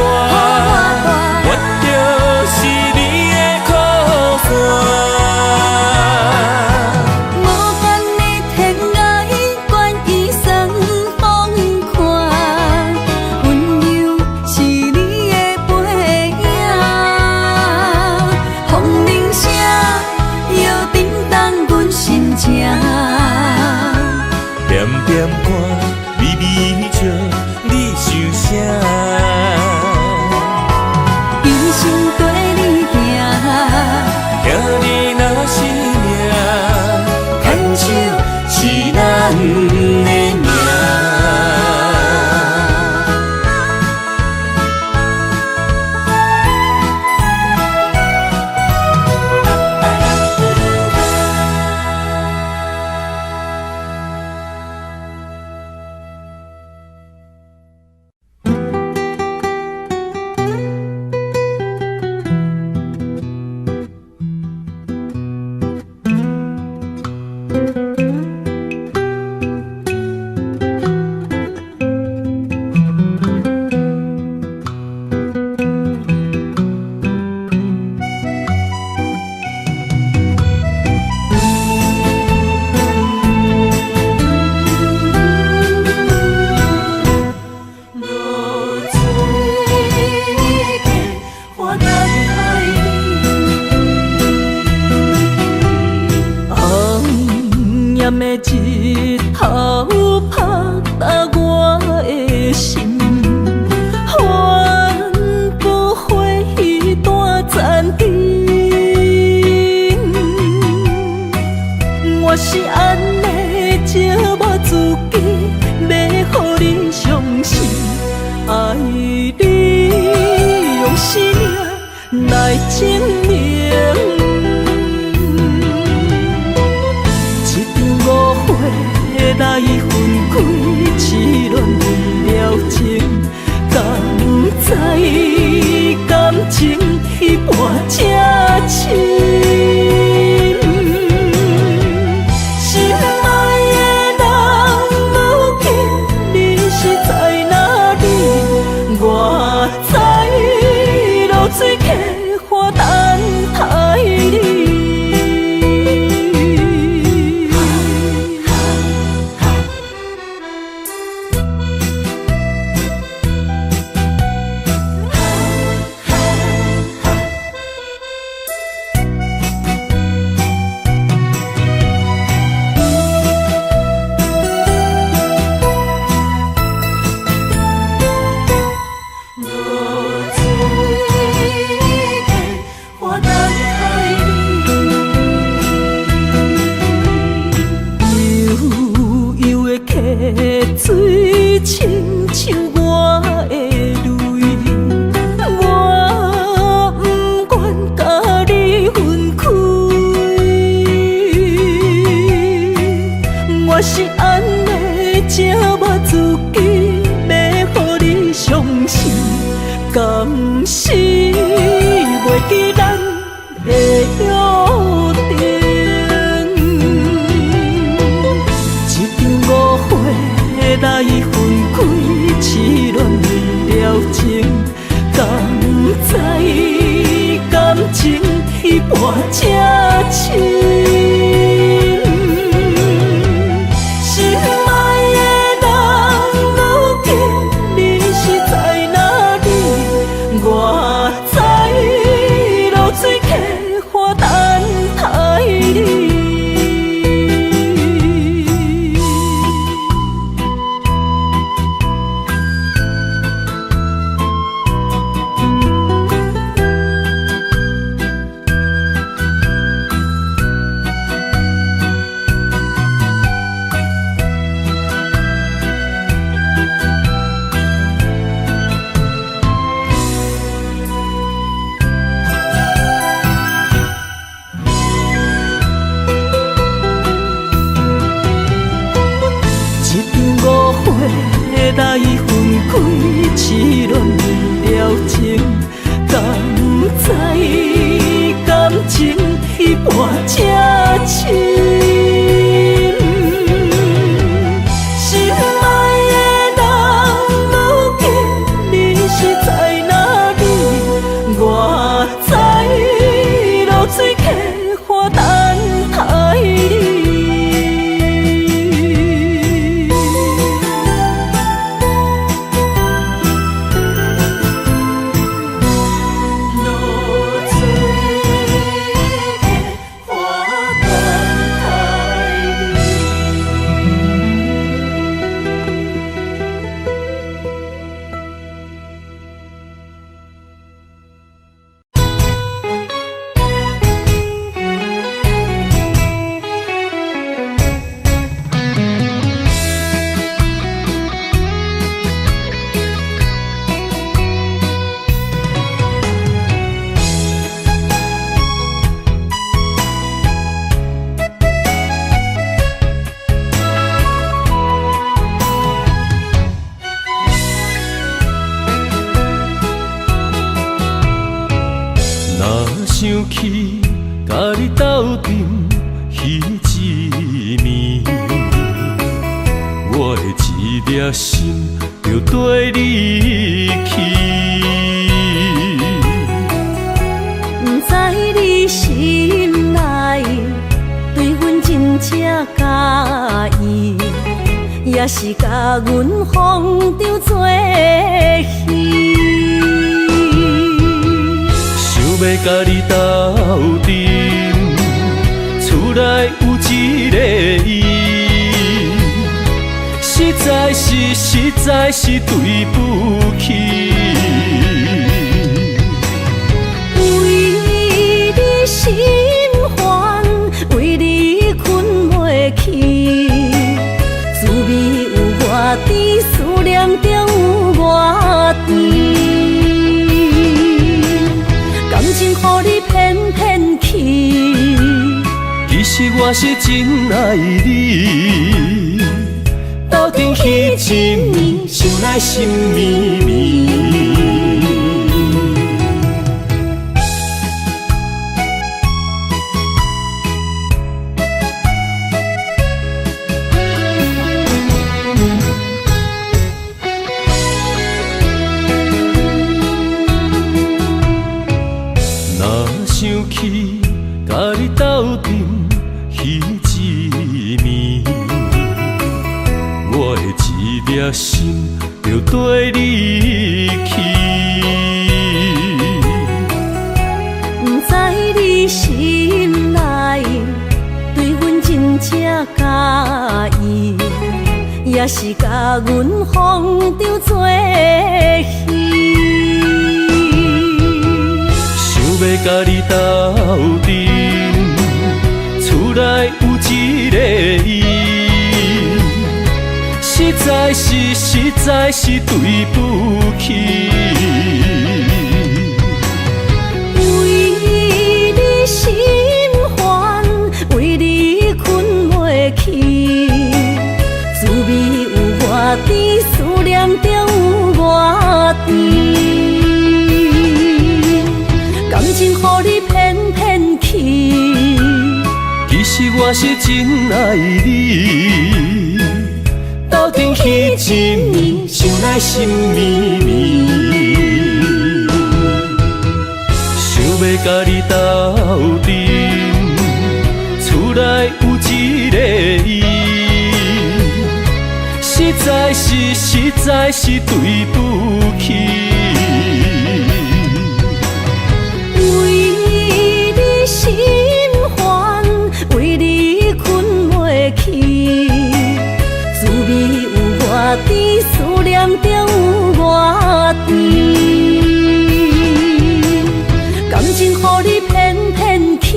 我就是你的靠山。无限的天涯，愿意算风看，温柔是你的背影。风铃声摇叮当阮心情，点点看你美笑，你想啥？一生跟你行，听你若是命，牵手是咱的命。一头拍打我的心，换不回彼段残阵。我是安尼折磨自己，要予你相信，爱你用生命来证明。来分开，痴恋为了情，敢知感情一半才深。心爱的人，如今你是在哪里？我在落水客花等待你。水亲像我的泪，我不愿甲你分开。我是安尼折磨自己，要予你相信，敢是袂记咱的约定。半才深。心爱的人，如今你是在哪里？我在流水溪花等待你。来分开，痴恋了情，敢知感情已半才深。心爱的人，如今你是在哪里？我在流水溪花等待你。想起甲你斗阵彼一暝，我的一粒心就跟你去。不知你心内对阮真正介意，也是甲阮放着做戏。要甲你斗阵，厝内有一个伊，实在是对不起。为你心烦，为你困袂去，滋味有我甜，思念中有我甜。感情予你骗骗去，其实我是真爱你。斗阵彼一暝，想来心绵绵。想起甲你斗阵彼一暝，我的一粒心就跟你去。不知你心内对阮真正介意，也是甲阮放着做戏。要甲你斗阵，厝内有一个伊，实在是对不起。为你心烦，为你困袂去，滋味有我甜，思念中有我甜。感情予你骗骗去，其实我是真爱你。斗阵彼一暝，想来心绵绵。想要甲你斗阵，厝内有一个伊，实在是对不起。为你心烦，为你困袂去，滋味有偌甜，思念就有偌甜。感情予你骗骗去，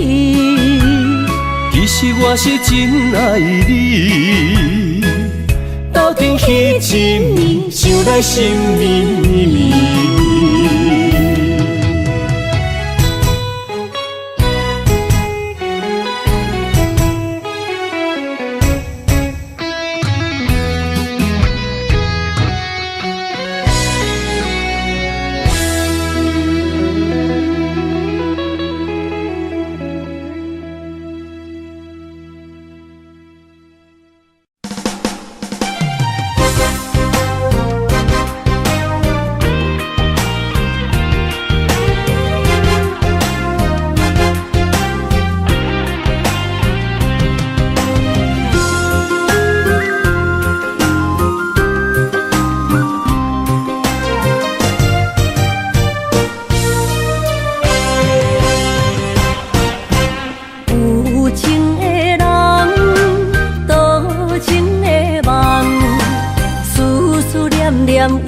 其实我是真爱你，斗阵彼一暝，想来心绵绵。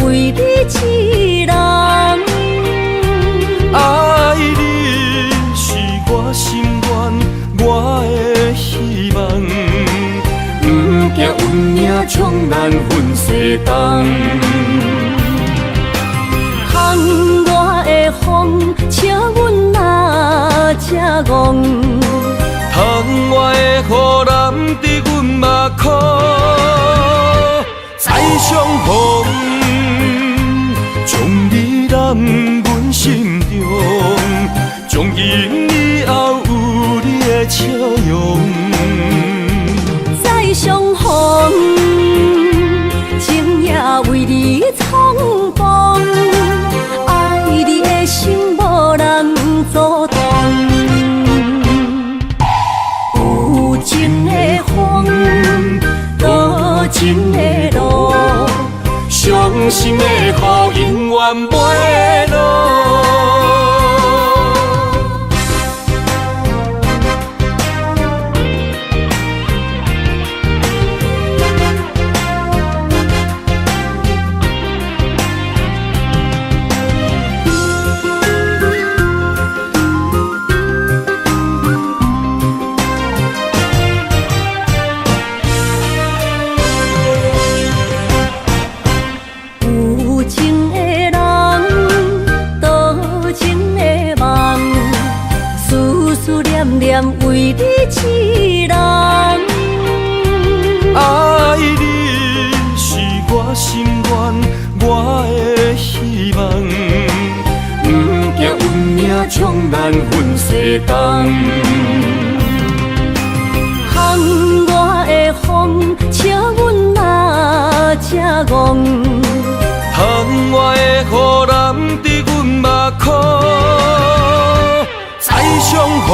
为你痴人，爱你是我心愿，我的希望。不惊运命冲咱分西东，窗外的风笑阮哪这戆，窗外的雨淋伫阮目眶，再相逢。将你揽阮心中，从今以后有你的笑容。再相逢，情也为你冲动，爱你的心无人阻挡。有情的风，多情的路。伤心的雨永远袂落。为你痴人，爱你是我心愿，我的希望。不惊运命冲咱分西东，窗外的风笑阮哪这戆，窗外的雨淋伫阮目眶，再相逢。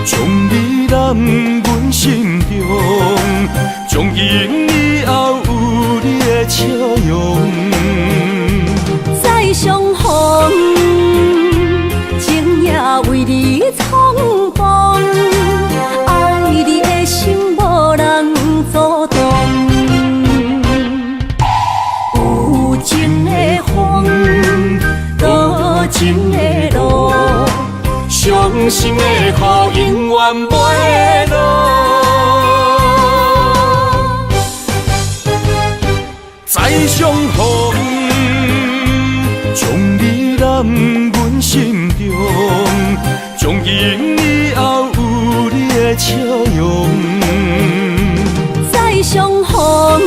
将你揽阮心中，从今以后有你的笑容。再相逢，情也为你冲动，爱你的心无人阻挡。有情的风，多情的路。伤心的雨永远袂落，再相逢，将你揽阮心中，从今以后有你的笑容。再相逢，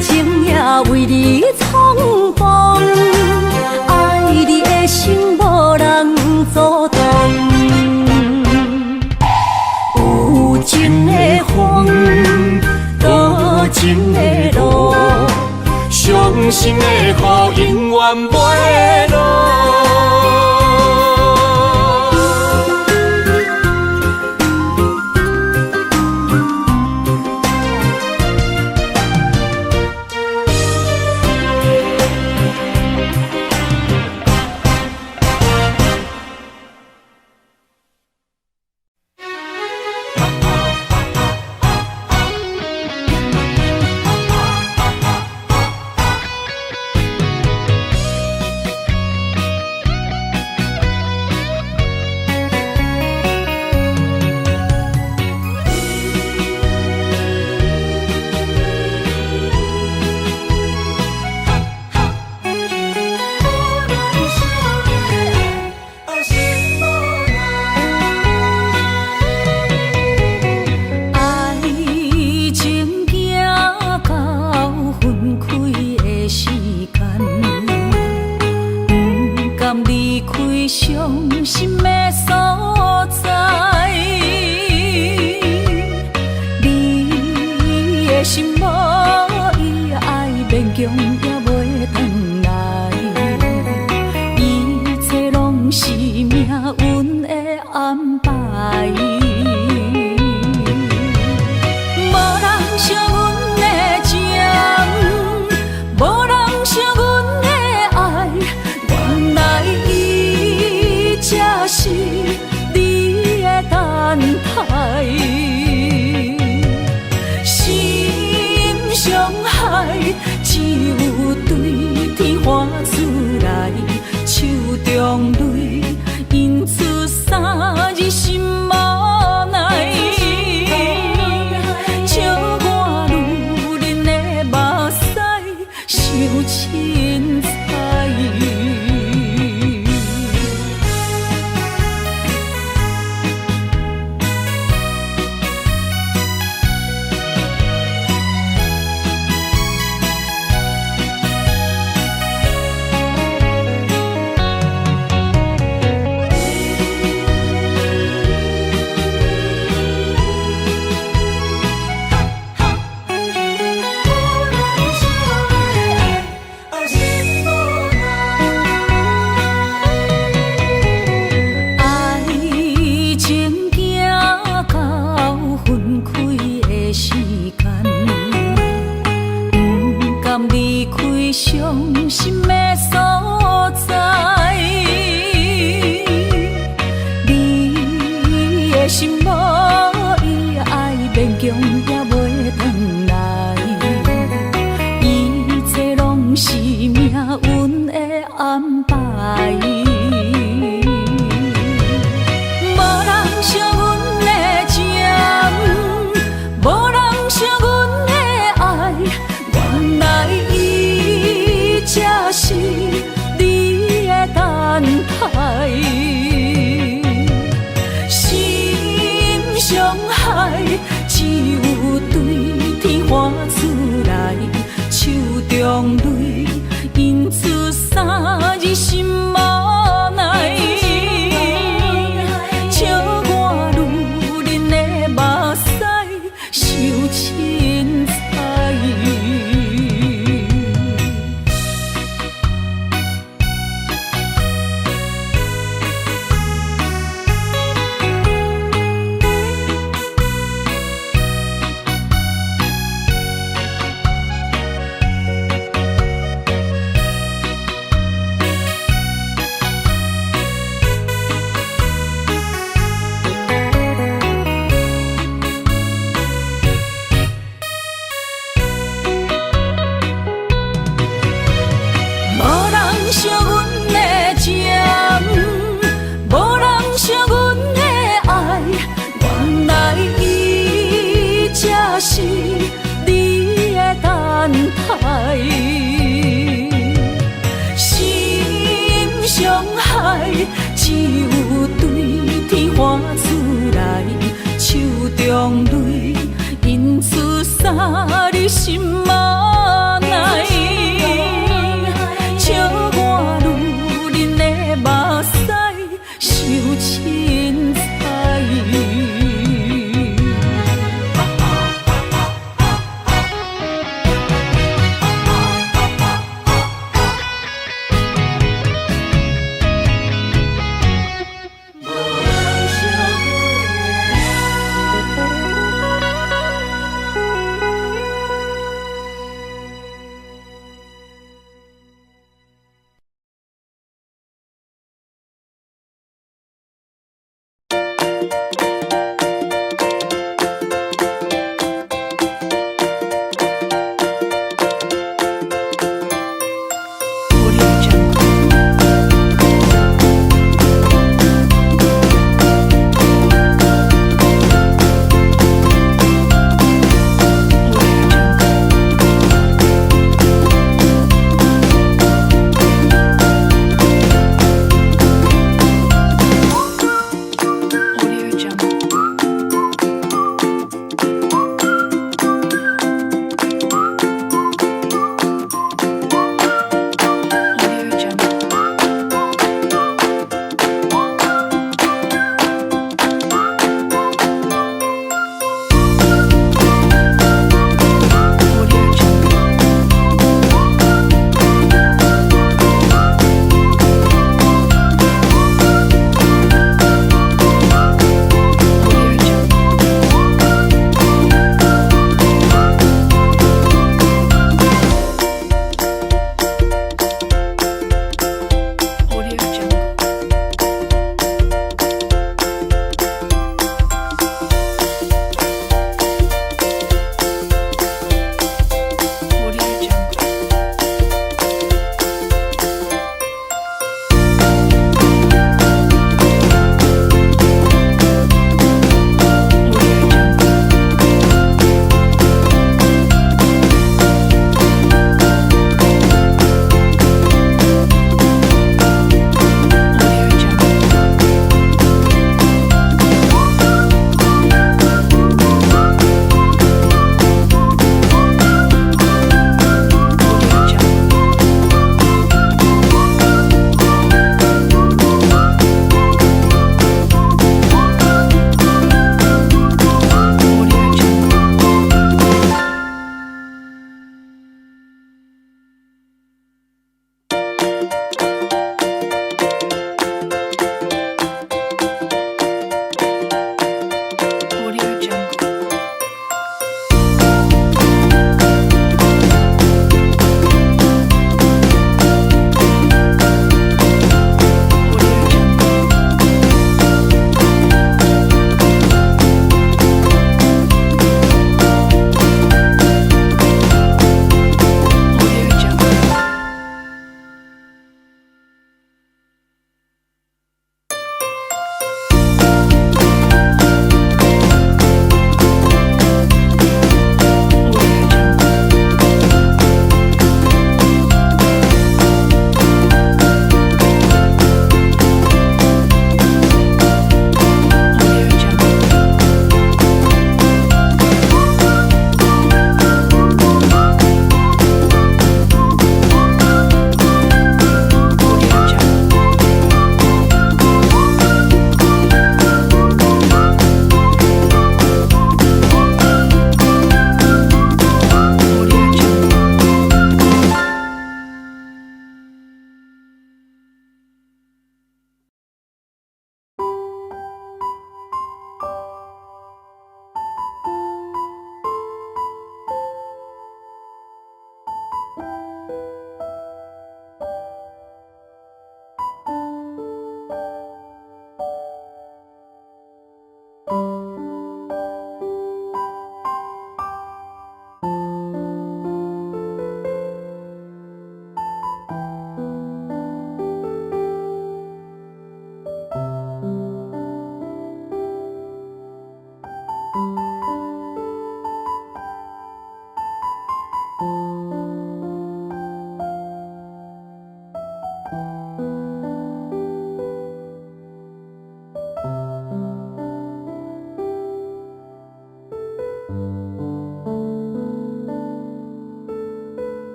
情也为你冲动，爱你的心无人阻挡。有情的风，多情的路，伤心的雨永远袂落。心的所在。你的心无伊爱勉强也袂转来，一切拢是命运的安排。无人惜阮的情，无人惜阮的爱，原来伊才是你的等待。心伤害，只有对天喊出来，手中泪因出三字心无奈。笑我女人的目屎受凊彩。伤心的所在，你的心无伊爱勉强也袂转来，一切拢是命运的安排。无人惜阮的情，无人惜阮的爱，原来才是你的等待。心伤害，只有对天喊出来，手中泪因出三字心无奈。笑我女人的目屎受凊彩。惜阮的情，无人惜阮的爱，原来伊才是你的等待。心伤害，只有对天喊出来，手中泪因出三字心无